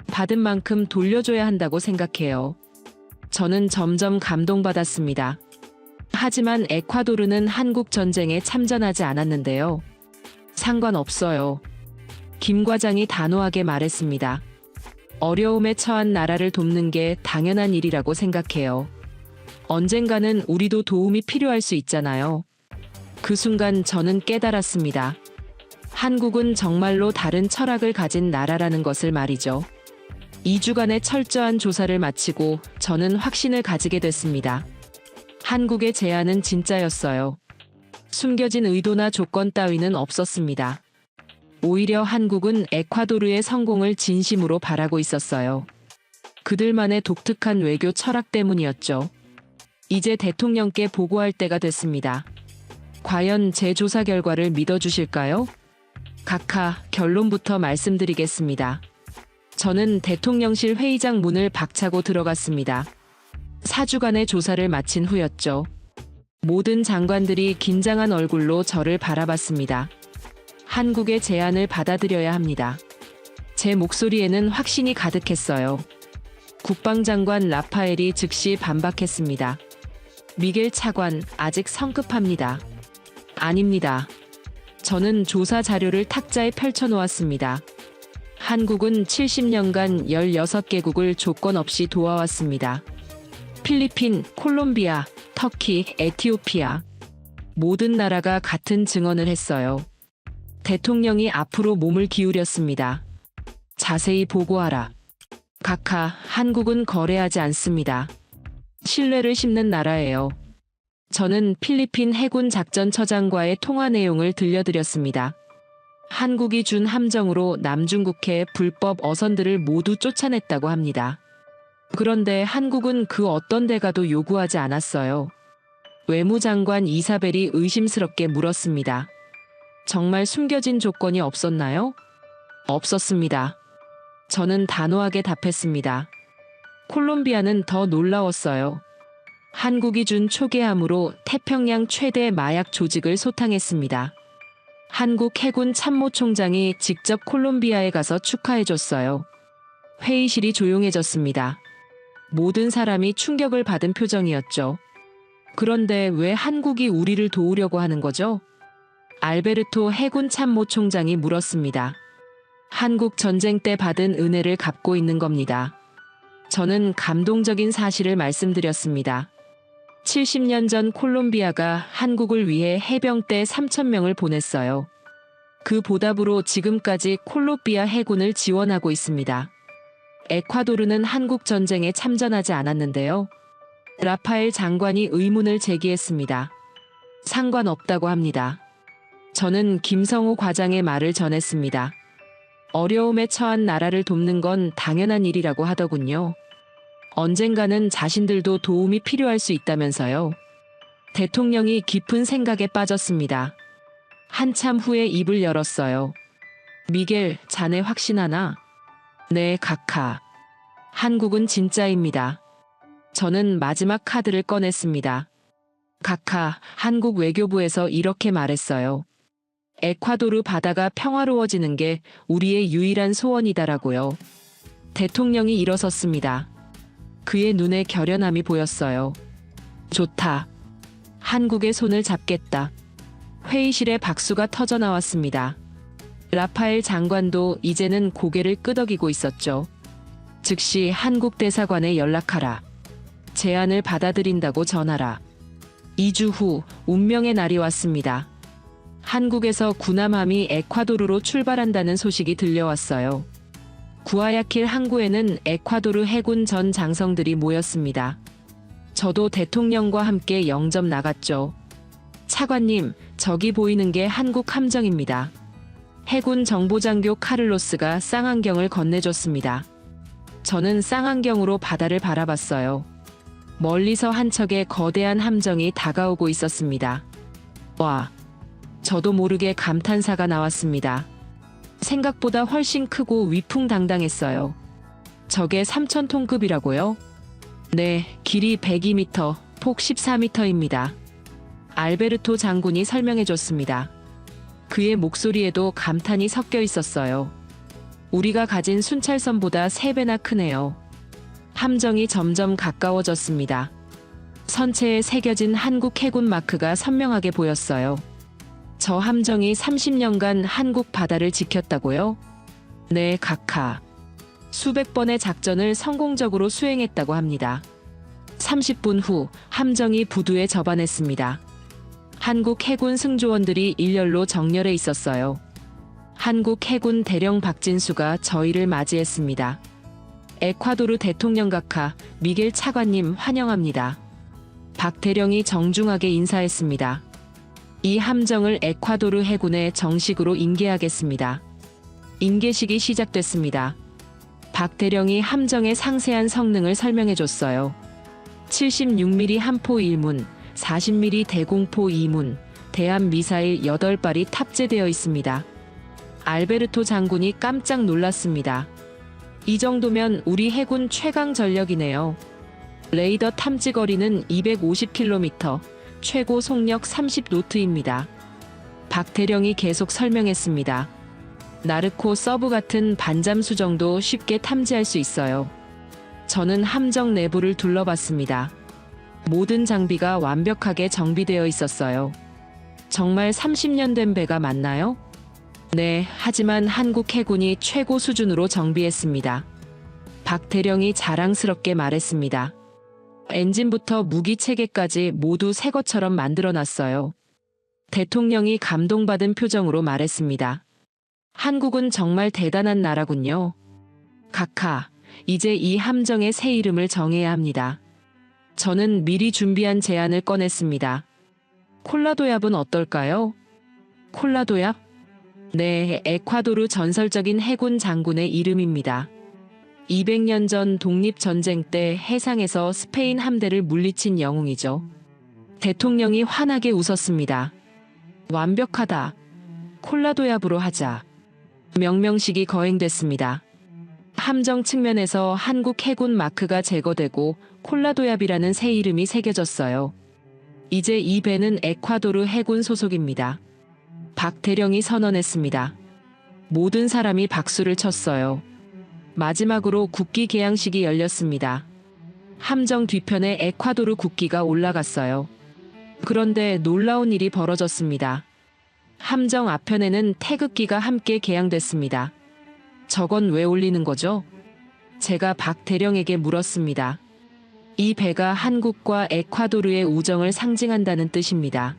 받은 만큼 돌려줘야 한다고 생각해요. 저는 점점 감동받았습니다. 하지만 에콰도르는 한국 전쟁에 참전하지 않았는데요. 상관없어요. 김 과장이 단호하게 말했습니다. 어려움에 처한 나라를 돕는 게 당연한 일이라고 생각해요. 언젠가는 우리도 도움이 필요할 수 있잖아요. 그 순간 저는 깨달았습니다. 한국은 정말로 다른 철학을 가진 나라라는 것을 말이죠. 2주간의 철저한 조사를 마치고 저는 확신을 가지게 됐습니다. 한국의 제안은 진짜였어요. 숨겨진 의도나 조건 따위는 없었습니다. 오히려 한국은 에콰도르의 성공을 진심으로 바라고 있었어요. 그들만의 독특한 외교 철학 때문이었죠. 이제 대통령께 보고할 때가 됐습니다. 과연 제 조사 결과를 믿어주실까요? 각하, 결론부터 말씀드리겠습니다. 저는 대통령실 회의장 문을 박차고 들어갔습니다. 4주간의 조사를 마친 후였죠. 모든 장관들이 긴장한 얼굴로 저를 바라봤습니다. 한국의 제안을 받아들여야 합니다. 제 목소리에는 확신이 가득했어요. 국방장관 라파엘이 즉시 반박했습니다. 미겔 차관, 아직 성급합니다. 아닙니다. 저는 조사 자료를 탁자에 펼쳐놓았습니다. 한국은 70년간 16개국을 조건 없이 도와왔습니다. 필리핀, 콜롬비아, 터키, 에티오피아. 모든 나라가 같은 증언을 했어요. 대통령이 앞으로 몸을 기울였습니다. 자세히 보고하라. 각하, 한국은 거래하지 않습니다. 신뢰를 심는 나라예요. 저는 필리핀 해군 작전처장과의 통화 내용을 들려드렸습니다. 한국이 준 함정으로 남중국해 불법 어선들을 모두 쫓아냈다고 합니다. 그런데 한국은 그 어떤 대가도 요구하지 않았어요. 외무장관 이사벨이 의심스럽게 물었습니다. 정말 숨겨진 조건이 없었나요? 없었습니다. 저는 단호하게 답했습니다. 콜롬비아는 더 놀라웠어요. 한국이 준 초계함으로 태평양 최대 마약 조직을 소탕했습니다. 한국 해군 참모총장이 직접 콜롬비아에 가서 축하해줬어요. 회의실이 조용해졌습니다. 모든 사람이 충격을 받은 표정이었죠. 그런데 왜 한국이 우리를 도우려고 하는 거죠? 알베르토 해군 참모총장이 물었습니다. 한국 전쟁 때 받은 은혜를 갚고 있는 겁니다. 저는 감동적인 사실을 말씀드렸습니다. 70년 전 콜롬비아가 한국을 위해 해병대 3,000명을 보냈어요. 그 보답으로 지금까지 콜롬비아 해군을 지원하고 있습니다. 에콰도르는 한국 전쟁에 참전하지 않았는데요. 라파엘 장관이 의문을 제기했습니다. 상관없다고 합니다. 저는 김성호 과장의 말을 전했습니다. 어려움에 처한 나라를 돕는 건 당연한 일이라고 하더군요. 언젠가는 자신들도 도움이 필요할 수 있다면서요. 대통령이 깊은 생각에 빠졌습니다. 한참 후에 입을 열었어요. 미겔, 자네 확신하나? 네, 각하. 한국은 진짜입니다. 저는 마지막 카드를 꺼냈습니다. 각하, 한국 외교부에서 이렇게 말했어요. 에콰도르 바다가 평화로워지는 게 우리의 유일한 소원이다라고요. 대통령이 일어섰습니다. 그의 눈에 결연함이 보였어요. 좋다. 한국의 손을 잡겠다. 회의실에 박수가 터져 나왔습니다. 라파엘 장관도 이제는 고개를 끄덕이고 있었죠. 즉시 한국 대사관에 연락하라. 제안을 받아들인다고 전하라. 2주 후 운명의 날이 왔습니다. 한국에서 군함함이 에콰도르로 출발한다는 소식이 들려왔어요. 구아야킬 항구에는 에콰도르 해군 전 장성들이 모였습니다. 저도 대통령과 함께 영접 나갔죠. 차관님, 저기 보이는 게 한국 함정입니다. 해군 정보장교 카를로스가 쌍안경을 건네줬습니다. 저는 쌍안경으로 바다를 바라봤어요. 멀리서 한 척의 거대한 함정이 다가오고 있었습니다. 와, 저도 모르게 감탄사가 나왔습니다. 생각보다 훨씬 크고 위풍당당했어요. 저게 3,000톤급이라고요? 네, 길이 102m, 폭 14m입니다. 알베르토 장군이 설명해줬습니다. 그의 목소리에도 감탄이 섞여 있었어요. 우리가 가진 순찰선보다 3배나 크네요. 함정이 점점 가까워졌습니다. 선체에 새겨진 한국 해군 마크가 선명하게 보였어요. 저 함정이 30년간 한국 바다를 지켰다고요? 네, 각하. 수백 번의 작전을 성공적으로 수행했다고 합니다. 30분 후 함정이 부두에 접안했습니다. 한국 해군 승조원들이 일렬로 정렬해 있었어요. 한국 해군 대령 박진수가 저희를 맞이했습니다. 에콰도르 대통령 각하, 미겔 차관님 환영합니다. 박 대령이 정중하게 인사했습니다. 이 함정을 에콰도르 해군에 정식으로 인계하겠습니다. 인계식이 시작됐습니다. 박 대령이 함정의 상세한 성능을 설명해줬어요. 76mm 함포 1문, 40mm 대공포 2문, 대함 미사일 8발이 탑재되어 있습니다. 알베르토 장군이 깜짝 놀랐습니다. 이 정도면 우리 해군 최강 전력이네요. 레이더 탐지 거리는 250km, 최고 속력 30노트입니다. 박 대령이 계속 설명했습니다. 나르코 서브 같은 반잠수 정도 쉽게 탐지할 수 있어요. 저는 함정 내부를 둘러봤습니다. 모든 장비가 완벽하게 정비되어 있었어요. 정말 30년 된 배가 맞나요? 네, 하지만 한국 해군이 최고 수준으로 정비했습니다. 박 대령이 자랑스럽게 말했습니다. 엔진부터 무기 체계까지 모두 새 것처럼 만들어놨어요. 대통령이 감동받은 표정으로 말했습니다. 한국은 정말 대단한 나라군요. 각하, 이제 이 함정의 새 이름을 정해야 합니다. 저는 미리 준비한 제안을 꺼냈습니다. 콜라도얏은 어떨까요? 콜라도얏? 네, 에콰도르 전설적인 해군 장군의 이름입니다. 200년 전 독립전쟁 때 해상에서 스페인 함대를 물리친 영웅이죠. 대통령이 환하게 웃었습니다. 완벽하다. 콜라도얏으로 하자. 명명식이 거행됐습니다. 함정 측면에서 한국 해군 마크가 제거되고 콜라도얏이라는 새 이름이 새겨졌어요. 이제 이 배는 에콰도르 해군 소속입니다. 박 대령이 선언했습니다. 모든 사람이 박수를 쳤어요. 마지막으로 국기 개양식이 열렸습니다. 함정 뒤편에 에콰도르 국기가 올라갔어요. 그런데 놀라운 일이 벌어졌습니다. 함정 앞편에는 태극기가 함께 개양됐습니다. 저건 왜 올리는 거죠? 제가 박 대령에게 물었습니다. 이 배가 한국과 에콰도르의 우정을 상징한다는 뜻입니다.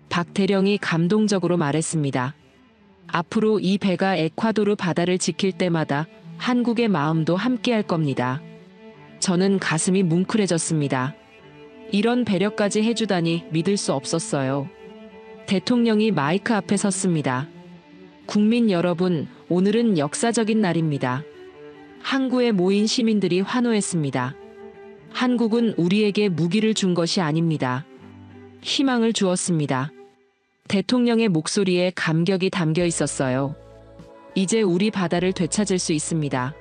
박 대령이 감동적으로 말했습니다. 앞으로 이 배가 에콰도르 바다를 지킬 때마다 한국의 마음도 함께할 겁니다. 저는 가슴이 뭉클해졌습니다. 이런 배려까지 해주다니 믿을 수 없었어요. 대통령이 마이크 앞에 섰습니다. 국민 여러분, 오늘은 역사적인 날입니다. 항구에 모인 시민들이 환호했습니다. 한국은 우리에게 무기를 준 것이 아닙니다. 희망을 주었습니다. 대통령의 목소리에 감격이 담겨 있었어요. 이제 우리 바다를 되찾을 수 있습니다.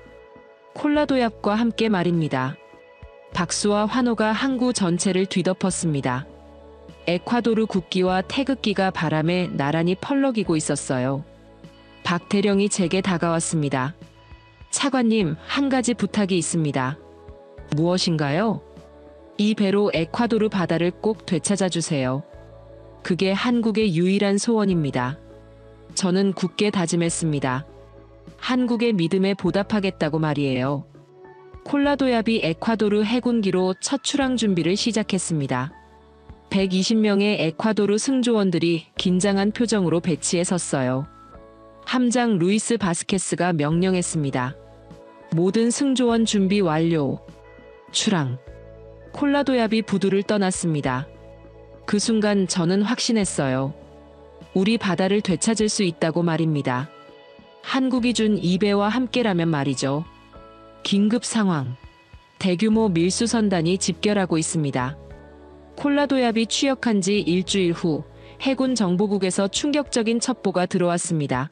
콜라도얏과 함께 말입니다. 박수와 환호가 항구 전체를 뒤덮었습니다. 에콰도르 국기와 태극기가 바람에 나란히 펄럭이고 있었어요. 박 대령이 제게 다가왔습니다. 차관님, 한 가지 부탁이 있습니다. 무엇인가요? 이 배로 에콰도르 바다를 꼭 되찾아 주세요. 그게 한국의 유일한 소원입니다. 저는 굳게 다짐했습니다. 한국의 믿음에 보답하겠다고 말이에요. 콜라도얏이 에콰도르 해군기로 첫 출항 준비를 시작했습니다. 120명의 에콰도르 승조원들이 긴장한 표정으로 배치에 섰어요. 함장 루이스 바스케스가 명령했습니다. 모든 승조원 준비 완료. 출항. 콜라도얏이 부두를 떠났습니다. 그 순간 저는 확신했어요. 우리 바다를 되찾을 수 있다고 말입니다. 한국이 준 이 배와 함께라면 말이죠. 긴급 상황. 대규모 밀수선단이 집결하고 있습니다. 콜라도얏이 취역한 지 일주일 후 해군 정보국에서 충격적인 첩보가 들어왔습니다.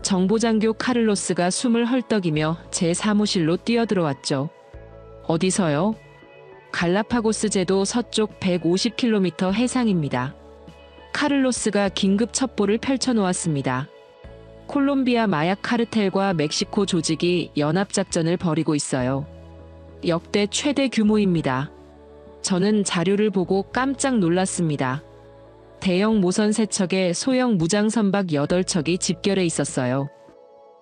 정보장교 카를로스가 숨을 헐떡이며 제 사무실로 뛰어들어왔죠. 어디서요? 갈라파고스 제도 서쪽 150km 해상입니다. 카를로스가 긴급 첩보를 펼쳐놓았습니다. 콜롬비아 마약 카르텔과 멕시코 조직이 연합작전을 벌이고 있어요. 역대 최대 규모입니다. 저는 자료를 보고 깜짝 놀랐습니다. 대형 모선 3척에 소형 무장 선박 8척이 집결해 있었어요.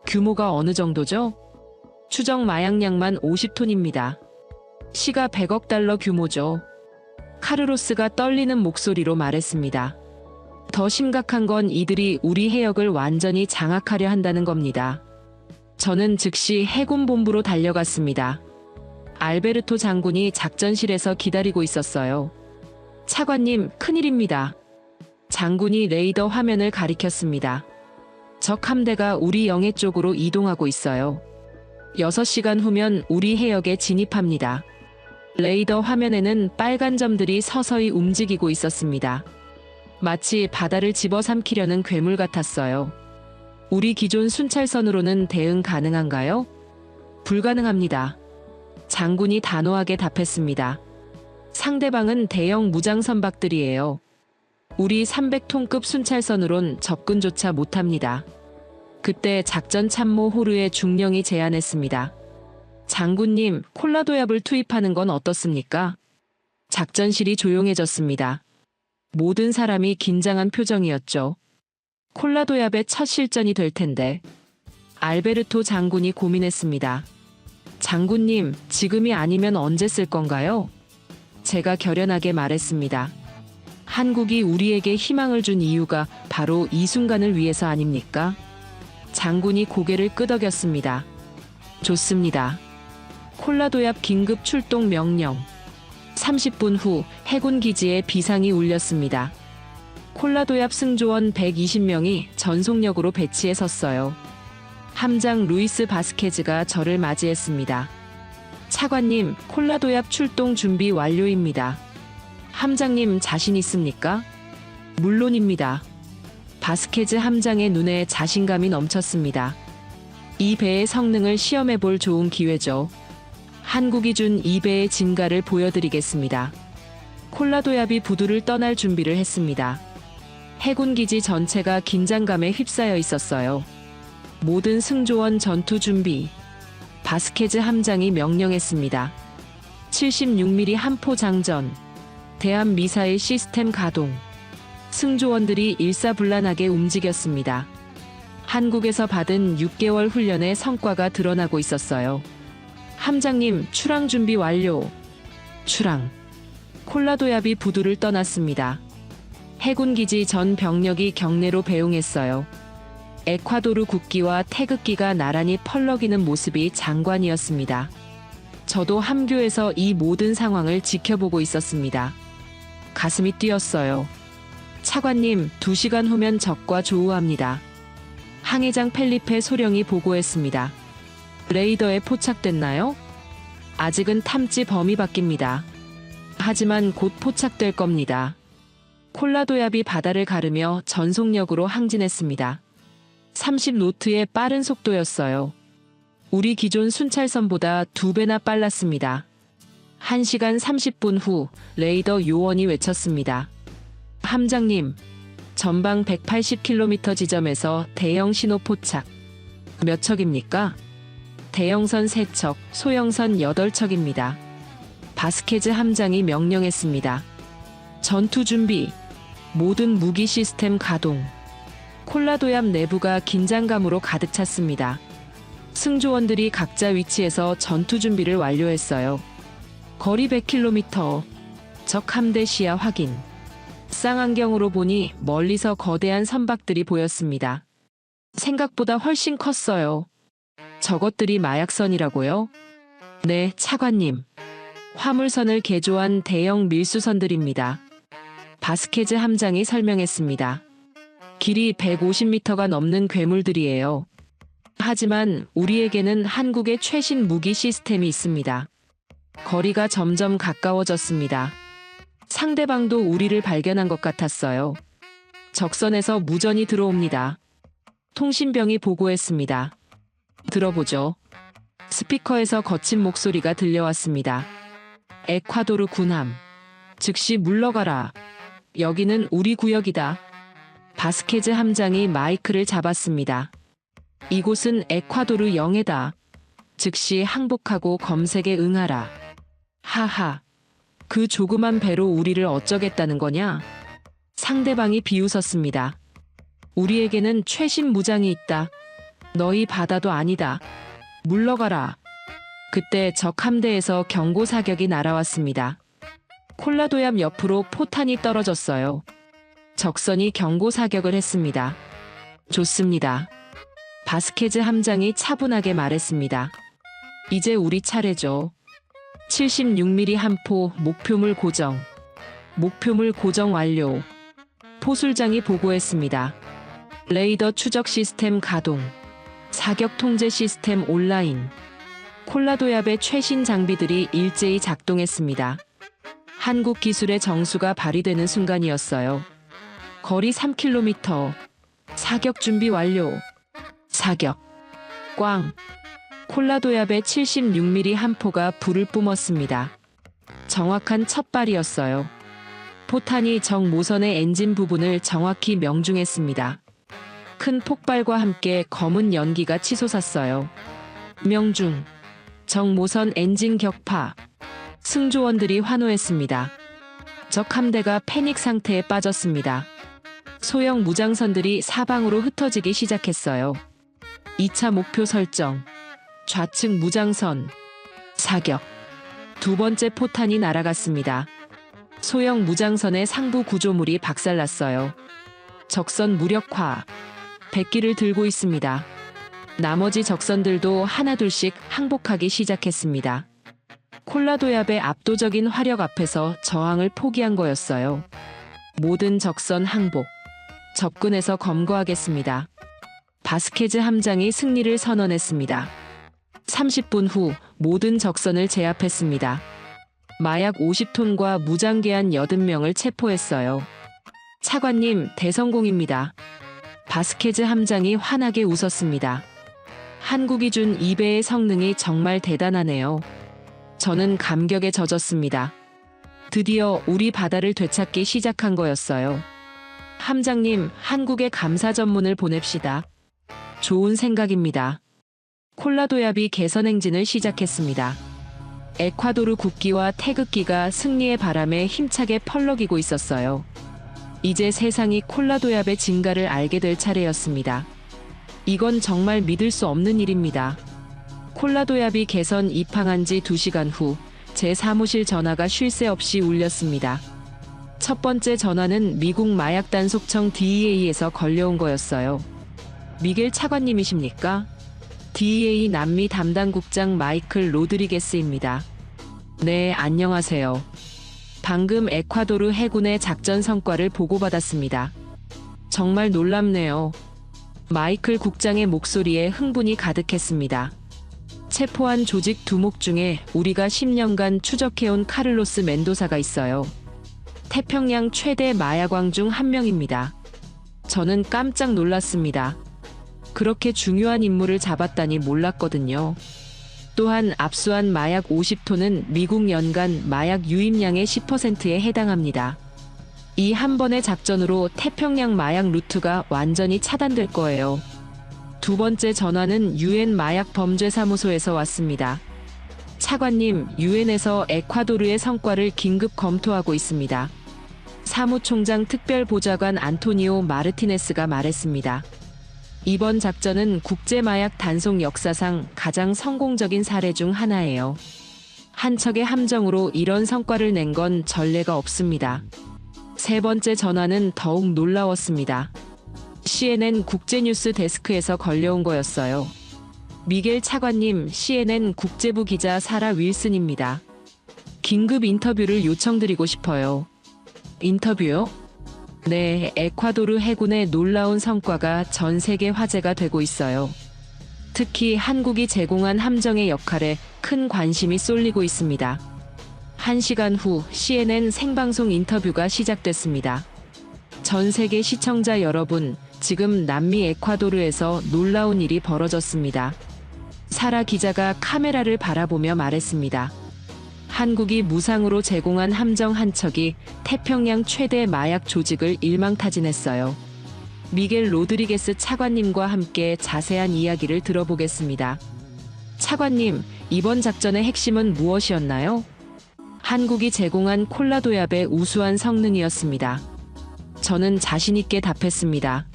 규모가 어느 정도죠? 추정 마약량만 50톤입니다. 시가 100억 달러 규모죠. 카르로스가 떨리는 목소리로 말했습니다. 더 심각한 건 이들이 우리 해역을 완전히 장악하려 한다는 겁니다. 저는 즉시 해군 본부로 달려갔습니다. 알베르토 장군이 작전실에서 기다리고 있었어요. 차관님, 큰일입니다. 장군이 레이더 화면을 가리켰습니다. 적 함대가 우리 영해 쪽으로 이동하고 있어요. 6시간 후면 우리 해역에 진입합니다. 레이더 화면에는 빨간 점들이 서서히 움직이고 있었습니다. 마치 바다를 집어삼키려는 괴물 같았어요. 우리 기존 순찰선으로는 대응 가능한가요? 불가능합니다. 장군이 단호하게 답했습니다. 상대방은 대형 무장 선박들이에요. 우리 300톤급 순찰선으론 접근조차 못합니다. 그때 작전 참모 호르의 중령이 제안했습니다. 장군님, 콜라도약을 투입하는 건 어떻습니까? 작전실이 조용해졌습니다. 모든 사람이 긴장한 표정이었죠. 콜라도약의 첫 실전이 될 텐데. 알베르토 장군이 고민했습니다. 장군님, 지금이 아니면 언제 쓸 건가요? 제가 결연하게 말했습니다. 한국이 우리에게 희망을 준 이유가 바로 이 순간을 위해서 아닙니까? 장군이 고개를 끄덕였습니다. 좋습니다. 콜라도얍 긴급 출동 명령. 30분 후 해군 기지에 비상이 울렸습니다. 콜라도얍 승조원 120명이 전속력으로 배치에 섰어요. 함장 루이스 바스케즈가 저를 맞이했습니다. 차관님, 콜라도얍 출동 준비 완료입니다. 함장님 자신 있습니까? 물론입니다. 바스케즈 함장의 눈에 자신감이 넘쳤습니다. 이 배의 성능을 시험해 볼 좋은 기회죠. 한국이 준 이 배의 진가를 보여드리겠습니다. 콜라도얍이 부두를 떠날 준비를 했습니다. 해군 기지 전체가 긴장감에 휩싸여 있었어요. 모든 승조원 전투 준비. 바스케즈 함장이 명령했습니다. 76mm 함포 장전. 대함 미사일 시스템 가동. 승조원들이 일사불란하게 움직였습니다. 한국에서 받은 6개월 훈련의 성과가 드러나고 있었어요. 함장님, 출항 준비 완료. 출항. 콜라도얍이 부두를 떠났습니다. 해군기지 전 병력이 경내로 배웅했어요. 에콰도르 국기와 태극기가 나란히 펄럭이는 모습이 장관이었습니다. 저도 함교에서 이 모든 상황을 지켜보고 있었습니다. 가슴이 뛰었어요. 차관님, 2시간 후면 적과 조우합니다. 항해장 펠리페 소령이 보고했습니다. 레이더에 포착됐나요? 아직은 탐지 범위 밖입니다. 하지만 곧 포착될 겁니다. 콜라도얍이 바다를 가르며 전속력으로 항진했습니다. 30노트의 빠른 속도였어요. 우리 기존 순찰선보다 2배나 빨랐습니다. 1시간 30분 후 레이더 요원이 외쳤습니다. 함장님, 전방 180km 지점에서 대형 신호 포착. 몇 척입니까? 대형선 3척, 소형선 8척입니다. 바스케즈 함장이 명령했습니다. 전투 준비. 모든 무기 시스템 가동. 콜라도얍 내부가 긴장감으로 가득 찼습니다. 승조원들이 각자 위치에서 전투 준비를 완료했어요. 거리 100km. 적 함대 시야 확인. 쌍안경으로 보니 멀리서 거대한 선박들이 보였습니다. 생각보다 훨씬 컸어요. 저것들이 마약선이라고요? 네, 차관님. 화물선을 개조한 대형 밀수선들입니다. 바스케즈 함장이 설명했습니다. 길이 150m가 넘는 괴물들이에요. 하지만 우리에게는 한국의 최신 무기 시스템이 있습니다. 거리가 점점 가까워졌습니다. 상대방도 우리를 발견한 것 같았어요. 적선에서 무전이 들어옵니다. 통신병이 보고했습니다. 들어보죠. 스피커에서 거친 목소리가 들려왔습니다. 에콰도르 군함. 즉시 물러가라. 여기는 우리 구역이다. 바스케즈 함장이 마이크를 잡았습니다. 이곳은 에콰도르 영해다. 즉시 항복하고 검색에 응하라. 하하. 그 조그만 배로 우리를 어쩌겠다는 거냐? 상대방이 비웃었습니다. 우리에게는 최신 무장이 있다. 너희 바다도 아니다. 물러가라. 그때 적 함대에서 경고 사격이 날아왔습니다. 콜라도얌 옆으로 포탄이 떨어졌어요. 적선이 경고 사격을 했습니다. 좋습니다. 바스케즈 함장이 차분하게 말했습니다. 이제 우리 차례죠. 76mm 한 포 목표물 고정. 목표물 고정 완료. 포술장이 보고했습니다. 레이더 추적 시스템 가동. 사격 통제 시스템 온라인. 콜라도얏의 최신 장비들이 일제히 작동했습니다. 한국 기술의 정수가 발휘되는 순간이었어요. 거리 3km. 사격 준비 완료. 사격. 꽝. 콜라도얏의 76mm 한 포가 불을 뿜었습니다. 정확한 첫 발이었어요. 포탄이 적 모선의 엔진 부분을 정확히 명중했습니다. 큰 폭발과 함께 검은 연기가 치솟았어요. 명중. 적 모선 엔진 격파. 승조원들이 환호했습니다. 적 함대가 패닉 상태에 빠졌습니다. 소형 무장선들이 사방으로 흩어지기 시작했어요. 2차 목표 설정. 좌측 무장선. 사격. 두 번째 포탄이 날아갔습니다. 소형 무장선의 상부 구조물이 박살났어요. 적선 무력화. 백기를 들고 있습니다. 나머지 적선들도 하나둘씩 항복하기 시작했습니다. 콜라도얏의 압도적인 화력 앞에서 저항을 포기한 거였어요. 모든 적선 항복. 접근해서 검거하겠습니다. 바스케즈 함장이 승리를 선언했습니다. 30분 후 모든 적선을 제압했습니다. 마약 50톤과 무장계한 80명을 체포했어요. 차관님, 대성공입니다. 바스케즈 함장이 환하게 웃었습니다. 한국이 준 2배의 성능이 정말 대단하네요. 저는 감격에 젖었습니다. 드디어 우리 바다를 되찾기 시작한 거였어요. 함장님, 한국에 감사 전문을 보냅시다. 좋은 생각입니다. 콜라도얏이 개선 행진을 시작했습니다. 에콰도르 국기와 태극기가 승리의 바람에 힘차게 펄럭이고 있었어요. 이제 세상이 콜라도얏의 진가를 알게 될 차례였습니다. 이건 정말 믿을 수 없는 일입니다. 콜라도얏이 개선 입항한 지 2시간 후 제 사무실 전화가 쉴 새 없이 울렸습니다. 첫 번째 전화는 미국 마약 단속청 DEA에서 걸려온 거였어요. 미겔 차관님이십니까? DEA 남미 담당국장 마이클 로드리게스입니다. 네, 안녕하세요. 방금 에콰도르 해군의 작전 성과를 보고받았습니다. 정말 놀랍네요. 마이클 국장의 목소리에 흥분이 가득했습니다. 체포한 조직 두목 중에 우리가 10년간 추적해온 카를로스 멘도사가 있어요. 태평양 최대 마약왕 중 한 명입니다. 저는 깜짝 놀랐습니다. 그렇게 중요한 인물을 잡았다니 몰랐거든요. 또한 압수한 마약 50톤은 미국 연간 마약 유입량의 10%에 해당합니다. 이 한 번의 작전으로 태평양 마약 루트가 완전히 차단될 거예요. 두 번째 전화는 유엔 마약 범죄사무소에서 왔습니다. 차관님, 유엔에서 에콰도르의 성과를 긴급 검토하고 있습니다. 사무총장 특별보좌관 안토니오 마르티네스가 말했습니다. 이번 작전은 국제마약 단속 역사상 가장 성공적인 사례 중 하나예요. 한 척의 함정으로 이런 성과를 낸 건 전례가 없습니다. 세 번째 전화는 더욱 놀라웠습니다. CNN 국제뉴스 데스크에서 걸려온 거였어요. 미겔 차관님, CNN 국제부 기자 사라 윌슨입니다. 긴급 인터뷰를 요청드리고 싶어요. 인터뷰요? 네, 에콰도르 해군의 놀라운 성과가 전 세계 화제가 되고 있어요. 특히 한국이 제공한 함정의 역할에 큰 관심이 쏠리고 있습니다. 1시간 후 CNN 생방송 인터뷰가 시작됐습니다. 전 세계 시청자 여러분, 지금 남미 에콰도르에서 놀라운 일이 벌어졌습니다. 사라 기자가 카메라를 바라보며 말했습니다. 한국이 무상으로 제공한 함정 한 척이 태평양 최대 마약 조직을 일망타진했어요. 미겔 로드리게스 차관님과 함께 자세한 이야기를 들어보겠습니다. 차관님, 이번 작전의 핵심은 무엇이었나요? 한국이 제공한 콜라도яб의 우수한 성능이었습니다. 저는 자신있게 답했습니다.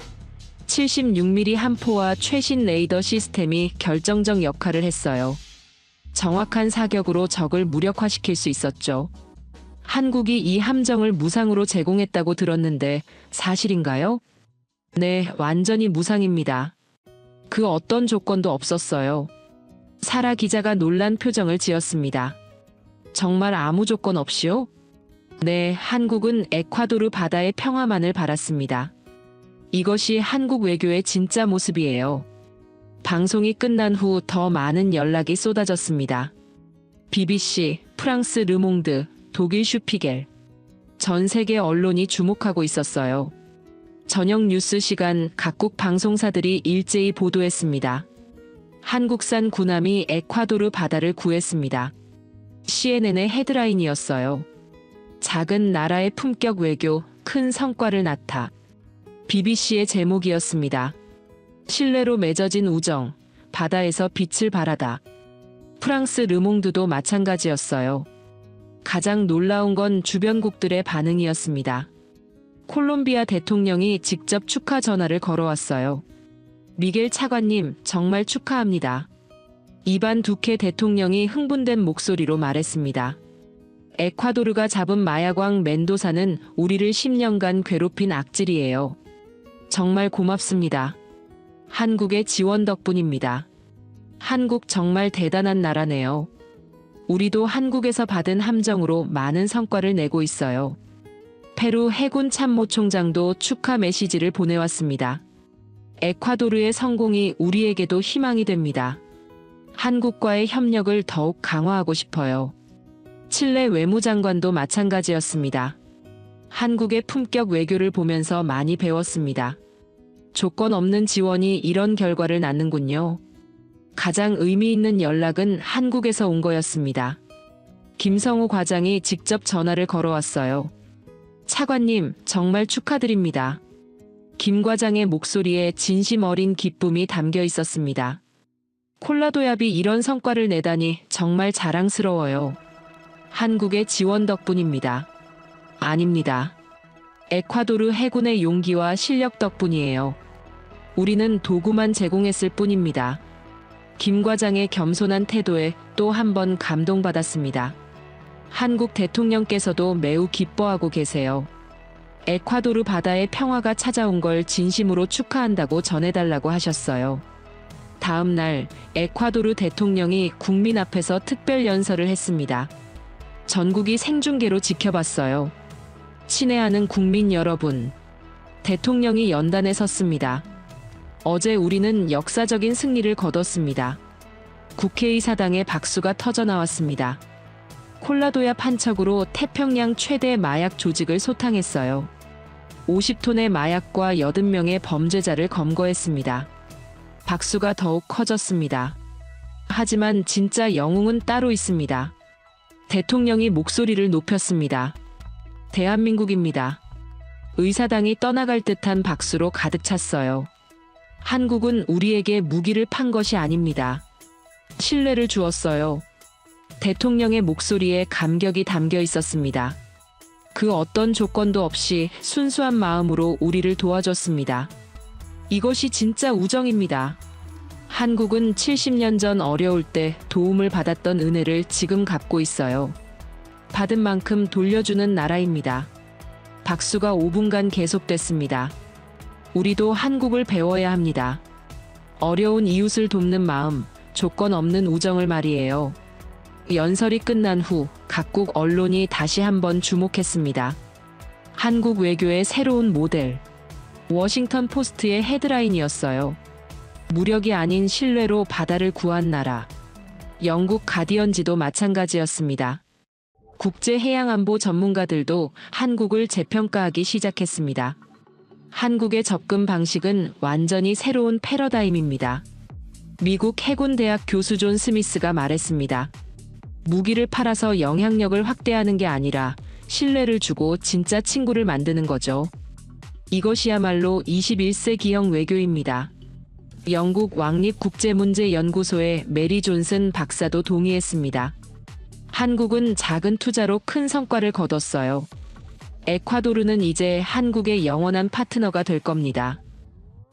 76mm 함포와 최신 레이더 시스템이 결정적 역할을 했어요. 정확한 사격으로 적을 무력화시킬 수 있었죠. 한국이 이 함정을 무상으로 제공했다고 들었는데 사실인가요? 네, 완전히 무상입니다. 그 어떤 조건도 없었어요. 사라 기자가 놀란 표정을 지었습니다. 정말 아무 조건 없이요? 네, 한국은 에콰도르 바다의 평화만을 바랐습니다. 이것이 한국 외교의 진짜 모습이에요. 방송이 끝난 후 더 많은 연락이 쏟아졌습니다. BBC, 프랑스 르몽드, 독일 슈피겔. 전 세계 언론이 주목하고 있었어요. 저녁 뉴스 시간 각국 방송사들이 일제히 보도했습니다. 한국산 군함이 에콰도르 바다를 구했습니다. CNN의 헤드라인이었어요. 작은 나라의 품격 외교, 큰 성과를 나타. BBC의 제목이었습니다. 신뢰로 맺어진 우정, 바다에서 빛을 발하다. 프랑스 르몽드도 마찬가지였어요. 가장 놀라운 건 주변국들의 반응이었습니다. 콜롬비아 대통령이 직접 축하 전화를 걸어왔어요. 미겔 차관님, 정말 축하합니다. 이반 두케 대통령이 흥분된 목소리로 말했습니다. 에콰도르가 잡은 마약왕 멘도사는 우리를 10년간 괴롭힌 악질이에요. 정말 고맙습니다. 한국의 지원 덕분입니다. 한국 정말 대단한 나라네요. 우리도 한국에서 받은 함정으로 많은 성과를 내고 있어요. 페루 해군 참모총장도 축하 메시지를 보내왔습니다. 에콰도르의 성공이 우리에게도 희망이 됩니다. 한국과의 협력을 더욱 강화하고 싶어요. 칠레 외무장관도 마찬가지였습니다. 한국의 품격 외교를 보면서 많이 배웠습니다. 조건 없는 지원이 이런 결과를 낳는군요. 가장 의미 있는 연락은 한국에서 온 거였습니다. 김성우 과장이 직접 전화를 걸어왔어요. 차관님, 정말 축하드립니다. 김 과장의 목소리에 진심 어린 기쁨이 담겨 있었습니다. 콜라도яб이 이런 성과를 내다니 정말 자랑스러워요. 한국의 지원 덕분입니다. 아닙니다. 에콰도르 해군의 용기와 실력 덕분이에요. 우리는 도구만 제공했을 뿐입니다. 김 과장의 겸손한 태도에 또 한 번 감동받았습니다. 한국 대통령께서도 매우 기뻐하고 계세요. 에콰도르 바다의 평화가 찾아온 걸 진심으로 축하한다고 전해달라고 하셨어요. 다음 날 에콰도르 대통령이 국민 앞에서 특별 연설을 했습니다. 전국이 생중계로 지켜봤어요. 친애하는 국민 여러분, 대통령이 연단에 섰습니다. 어제 우리는 역사적인 승리를 거뒀습니다. 국회의사당에 박수가 터져나왔습니다. 콜라도яб 한 척으로 태평양 최대 마약 조직을 소탕했어요. 50톤의 마약과 80명의 범죄자를 검거했습니다. 박수가 더욱 커졌습니다. 하지만 진짜 영웅은 따로 있습니다. 대통령이 목소리를 높였습니다. 대한민국입니다. 의사당이 떠나갈 듯한 박수로 가득 찼어요. 한국은 우리에게 무기를 판 것이 아닙니다. 신뢰를 주었어요. 대통령의 목소리에 감격이 담겨 있었습니다. 그 어떤 조건도 없이 순수한 마음으로 우리를 도와줬습니다. 이것이 진짜 우정입니다. 한국은 70년 전 어려울 때 도움을 받았던 은혜를 지금 갚고 있어요. 받은 만큼 돌려주는 나라입니다. 박수가 5분간 계속됐습니다. 우리도 한국을 배워야 합니다. 어려운 이웃을 돕는 마음, 조건 없는 우정을 말이에요. 연설이 끝난 후 각국 언론이 다시 한번 주목했습니다. 한국 외교의 새로운 모델. 워싱턴 포스트의 헤드라인이었어요. 무력이 아닌 신뢰로 바다를 구한 나라. 영국 가디언지도 마찬가지였습니다. 국제해양안보 전문가들도 한국을 재평가하기 시작했습니다. 한국의 접근 방식은 완전히 새로운 패러다임입니다. 미국 해군대학 교수 존 스미스가 말했습니다. 무기를 팔아서 영향력을 확대하는 게 아니라 신뢰를 주고 진짜 친구를 만드는 거죠. 이것이야말로 21세기형 외교입니다. 영국 왕립국제문제연구소의 메리 존슨 박사도 동의했습니다. 한국은 작은 투자로 큰 성과를 거뒀어요. 에콰도르는 이제 한국의 영원한 파트너가 될 겁니다.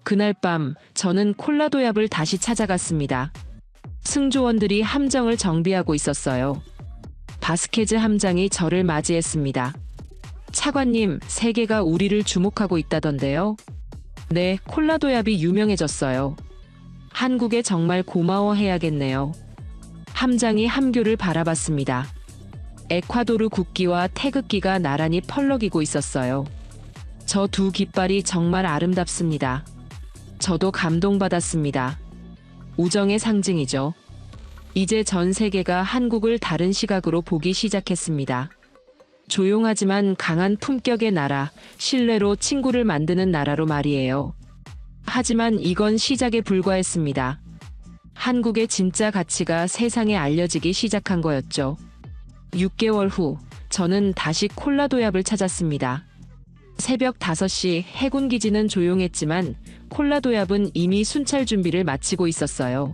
그날 밤 저는 콜라도얍을 다시 찾아갔습니다. 승조원들이 함정을 정비하고 있었어요. 바스케즈 함장이 저를 맞이했습니다. 차관님, 세계가 우리를 주목하고 있다던데요. 네, 콜라도얍이 유명해졌어요. 한국에 정말 고마워해야겠네요. 함장이 함교를 바라봤습니다. 에콰도르 국기와 태극기가 나란히 펄럭이고 있었어요. 저 두 깃발이 정말 아름답습니다. 저도 감동받았습니다. 우정의 상징이죠. 이제 전 세계가 한국을 다른 시각으로 보기 시작했습니다. 조용하지만 강한 품격의 나라, 신뢰로 친구를 만드는 나라로 말이에요. 하지만 이건 시작에 불과했습니다. 한국의 진짜 가치가 세상에 알려지기 시작한 거였죠. 6개월 후, 저는 다시 콜라도얍을 찾았습니다. 새벽 5시 해군 기지는 조용했지만 콜라도얍은 이미 순찰 준비를 마치고 있었어요.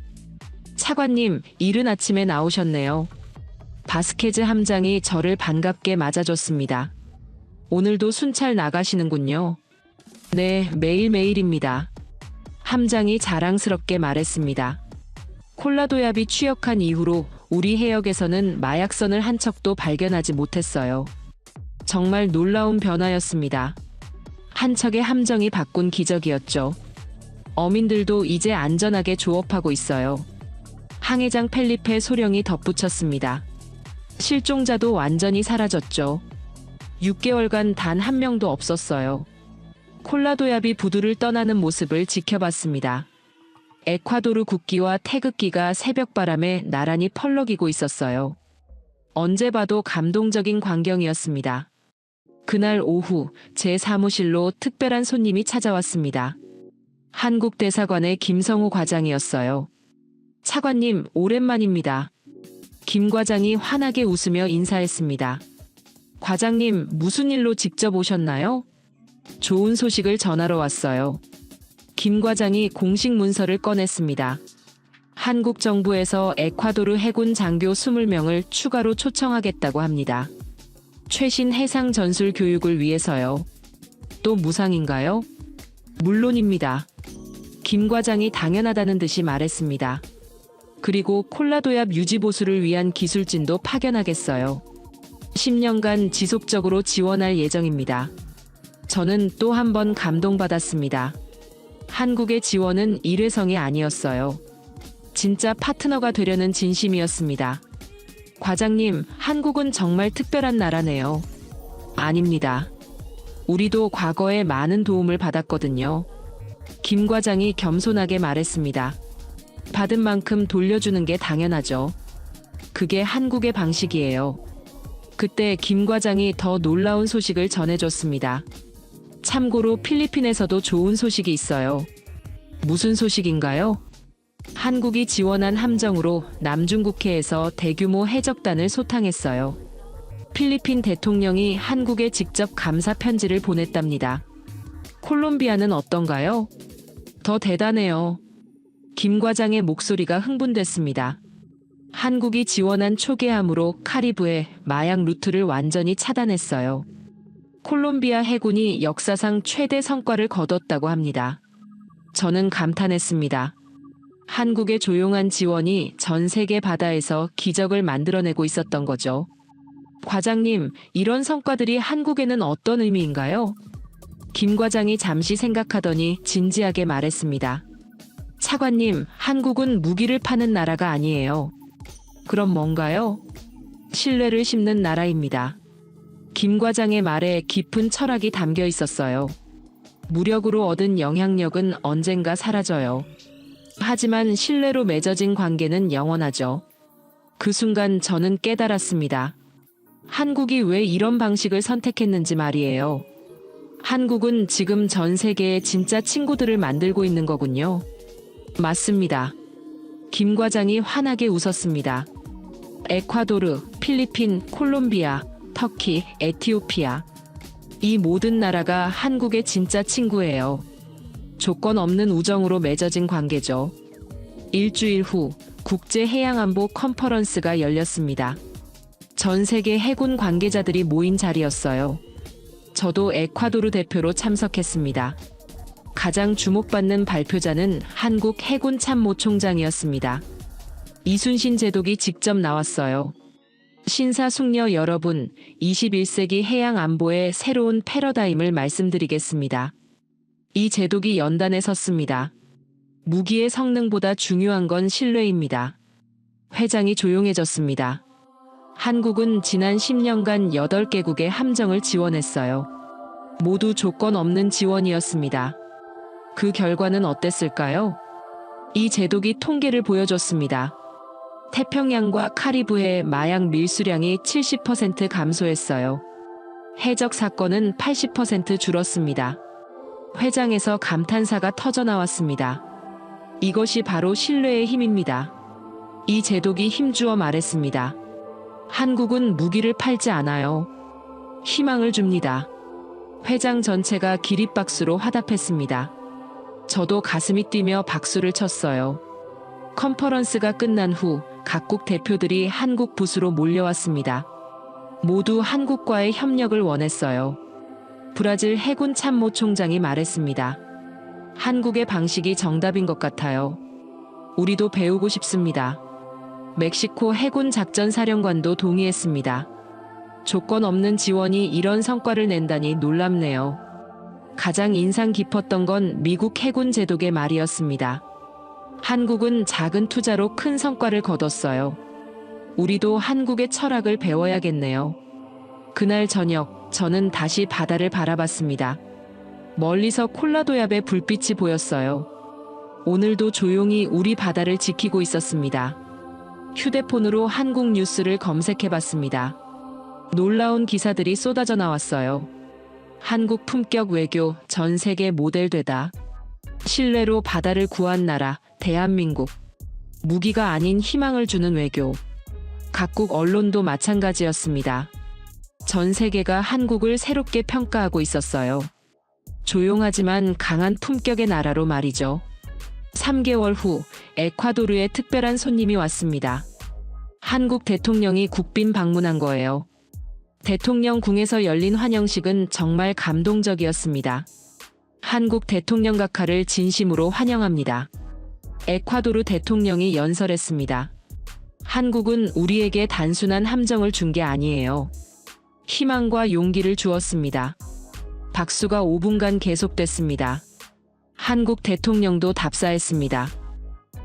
차관님, 이른 아침에 나오셨네요. 바스케즈 함장이 저를 반갑게 맞아줬습니다. 오늘도 순찰 나가시는군요. 네, 매일매일입니다. 함장이 자랑스럽게 말했습니다. 콜라도얍이 취역한 이후로 우리 해역에서는 마약선을 한 척도 발견하지 못했어요. 정말 놀라운 변화였습니다. 한 척의 함정이 바꾼 기적이었죠. 어민들도 이제 안전하게 조업하고 있어요. 항해장 펠리페 소령이 덧붙였습니다. 실종자도 완전히 사라졌죠. 6개월간 단 한 명도 없었어요. 콜라도얍이 부두를 떠나는 모습을 지켜봤습니다. 에콰도르 국기와 태극기가 새벽바람에 나란히 펄럭이고 있었어요. 언제 봐도 감동적인 광경이었습니다. 그날 오후 제 사무실로 특별한 손님이 찾아왔습니다. 한국 대사관의 김성우 과장이었어요. 차관님, 오랜만입니다. 김 과장이 환하게 웃으며 인사했습니다. 과장님, 무슨 일로 직접 오셨나요? 좋은 소식을 전하러 왔어요. 김 과장이 공식 문서를 꺼냈습니다. 한국 정부에서 에콰도르 해군 장교 20명을 추가로 초청하겠다고 합니다. 최신 해상 전술 교육을 위해서요. 또 무상인가요? 물론입니다. 김 과장이 당연하다는 듯이 말했습니다. 그리고 콜라도얍 유지 보수를 위한 기술진도 파견하겠어요. 10년간 지속적으로 지원할 예정입니다. 저는 또 한 번 감동받았습니다. 한국의 지원은 일회성이 아니었어요. 진짜 파트너가 되려는 진심이었습니다. 과장님, 한국은 정말 특별한 나라네요. 아닙니다. 우리도 과거에 많은 도움을 받았거든요. 김 과장이 겸손하게 말했습니다. 받은 만큼 돌려주는 게 당연하죠. 그게 한국의 방식이에요. 그때 김 과장이 더 놀라운 소식을 전해줬습니다. 참고로 필리핀에서도 좋은 소식이 있어요. 무슨 소식인가요? 한국이 지원한 함정으로 남중국해에서 대규모 해적단을 소탕했어요. 필리핀 대통령이 한국에 직접 감사 편지를 보냈답니다. 콜롬비아는 어떤가요? 더 대단해요. 김 과장의 목소리가 흥분됐습니다. 한국이 지원한 초계함으로 카리브해 마약 루트를 완전히 차단했어요. 콜롬비아 해군이 역사상 최대 성과를 거뒀다고 합니다. 저는 감탄했습니다. 한국의 조용한 지원이 전 세계 바다에서 기적을 만들어내고 있었던 거죠. 과장님, 이런 성과들이 한국에는 어떤 의미인가요? 김 과장이 잠시 생각하더니 진지하게 말했습니다. 차관님, 한국은 무기를 파는 나라가 아니에요. 그럼 뭔가요? 신뢰를 심는 나라입니다. 김 과장의 말에 깊은 철학이 담겨 있었어요. 무력으로 얻은 영향력은 언젠가 사라져요. 하지만 신뢰로 맺어진 관계는 영원하죠. 그 순간 저는 깨달았습니다. 한국이 왜 이런 방식을 선택했는지 말이에요. 한국은 지금 전 세계에 진짜 친구들을 만들고 있는 거군요. 맞습니다. 김 과장이 환하게 웃었습니다. 에콰도르, 필리핀, 콜롬비아, 터키, 에티오피아. 이 모든 나라가 한국의 진짜 친구예요. 조건 없는 우정으로 맺어진 관계죠. 일주일 후 국제해양안보 컨퍼런스가 열렸습니다. 전 세계 해군 관계자들이 모인 자리였어요. 저도 에콰도르 대표로 참석했습니다. 가장 주목받는 발표자는 한국 해군 참모총장이었습니다. 이순신 제독이 직접 나왔어요. 신사숙녀 여러분, 21세기 해양 안보의 새로운 패러다임을 말씀드리겠습니다. 이 제독이 연단에 섰습니다. 무기의 성능보다 중요한 건 신뢰입니다. 회장이 조용해졌습니다. 한국은 지난 10년간 8개국의 함정을 지원했어요. 모두 조건 없는 지원이었습니다. 그 결과는 어땠을까요? 이 제독이 통계를 보여줬습니다. 태평양과 카리브해 마약 밀수량이 70% 감소했어요. 해적 사건은 80% 줄었습니다. 회장에서 감탄사가 터져나왔습니다. 이것이 바로 신뢰의 힘입니다. 이 제독이 힘주어 말했습니다. 한국은 무기를 팔지 않아요. 희망을 줍니다. 회장 전체가 기립박수로 화답했습니다. 저도 가슴이 뛰며 박수를 쳤어요. 컨퍼런스가 끝난 후 각국 대표들이 한국 부수로 몰려왔습니다. 모두 한국과의 협력을 원했어요. 브라질 해군 참모총장이 말했습니다. 한국의 방식이 정답인 것 같아요. 우리도 배우고 싶습니다. 멕시코 해군 작전 사령관도 동의했습니다. 조건 없는 지원이 이런 성과를 낸다니 놀랍네요. 가장 인상 깊었던 건 미국 해군 제독의 말이었습니다. 한국은 작은 투자로 큰 성과를 거뒀어요. 우리도 한국의 철학을 배워야겠네요. 그날 저녁, 저는 다시 바다를 바라봤습니다. 멀리서 콜라도얏의 불빛이 보였어요. 오늘도 조용히 우리 바다를 지키고 있었습니다. 휴대폰으로 한국 뉴스를 검색해봤습니다. 놀라운 기사들이 쏟아져 나왔어요. 한국 품격 외교 전 세계 모델 되다. 신뢰로 바다를 구한 나라 대한민국. 무기가 아닌 희망을 주는 외교. 각국 언론도 마찬가지였습니다. 전 세계가 한국을 새롭게 평가하고 있었어요. 조용하지만 강한 품격의 나라로 말이죠. 3개월 후 에콰도르에 특별한 손님이 왔습니다. 한국 대통령이 국빈 방문한 거예요. 대통령궁에서 열린 환영식은 정말 감동적이었습니다. 한국 대통령 각하를 진심으로 환영합니다. 에콰도르 대통령이 연설했습니다. 한국은 우리에게 단순한 함정을 준 게 아니에요. 희망과 용기를 주었습니다. 박수가 5분간 계속됐습니다. 한국 대통령도 답사했습니다.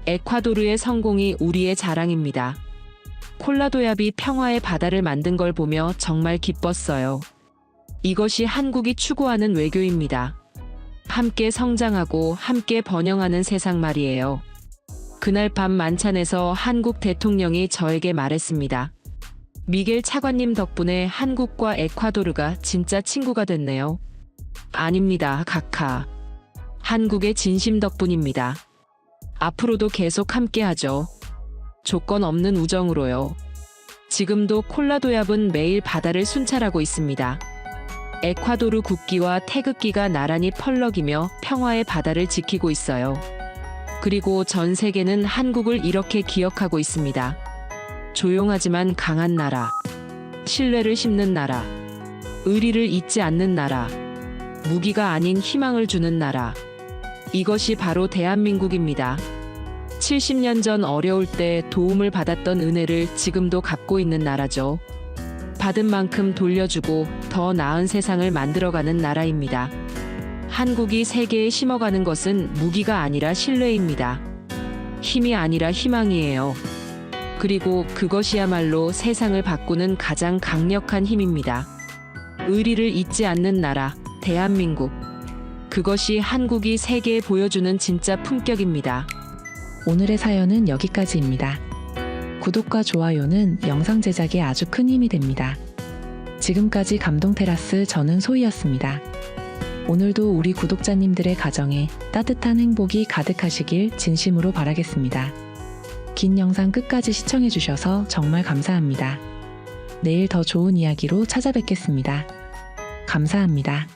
에콰도르의 성공이 우리의 자랑입니다. 콜라도얏이 평화의 바다를 만든 걸 보며 정말 기뻤어요. 이것이 한국이 추구하는 외교입니다. 함께 성장하고 함께 번영하는 세상 말이에요. 그날 밤 만찬에서 한국 대통령이 저에게 말했습니다. 미겔 차관님 덕분에 한국과 에콰도르가 진짜 친구가 됐네요. 아닙니다, 각하. 한국의 진심 덕분입니다. 앞으로도 계속 함께하죠. 조건 없는 우정으로요. 지금도 콜라도얏은 매일 바다를 순찰하고 있습니다. 에콰도르 국기와 태극기가 나란히 펄럭이며 평화의 바다를 지키고 있어요. 그리고 전 세계는 한국을 이렇게 기억하고 있습니다. 조용하지만 강한 나라, 신뢰를 심는 나라, 의리를 잊지 않는 나라, 무기가 아닌 희망을 주는 나라. 이것이 바로 대한민국입니다. 70년 전 어려울 때 도움을 받았던 은혜를 지금도 갚고 있는 나라죠. 받은 만큼 돌려주고 더 나은 세상을 만들어가는 나라입니다. 한국이 세계에 심어가는 것은 무기가 아니라 신뢰입니다. 힘이 아니라 희망이에요. 그리고 그것이야말로 세상을 바꾸는 가장 강력한 힘입니다. 의리를 잊지 않는 나라, 대한민국. 그것이 한국이 세계에 보여주는 진짜 품격입니다. 오늘의 사연은 여기까지입니다. 구독과 좋아요는 영상 제작에 아주 큰 힘이 됩니다. 지금까지 감동테라스 저는 소희였습니다. 오늘도 우리 구독자님들의 가정에 따뜻한 행복이 가득하시길 진심으로 바라겠습니다. 긴 영상 끝까지 시청해주셔서 정말 감사합니다. 내일 더 좋은 이야기로 찾아뵙겠습니다. 감사합니다.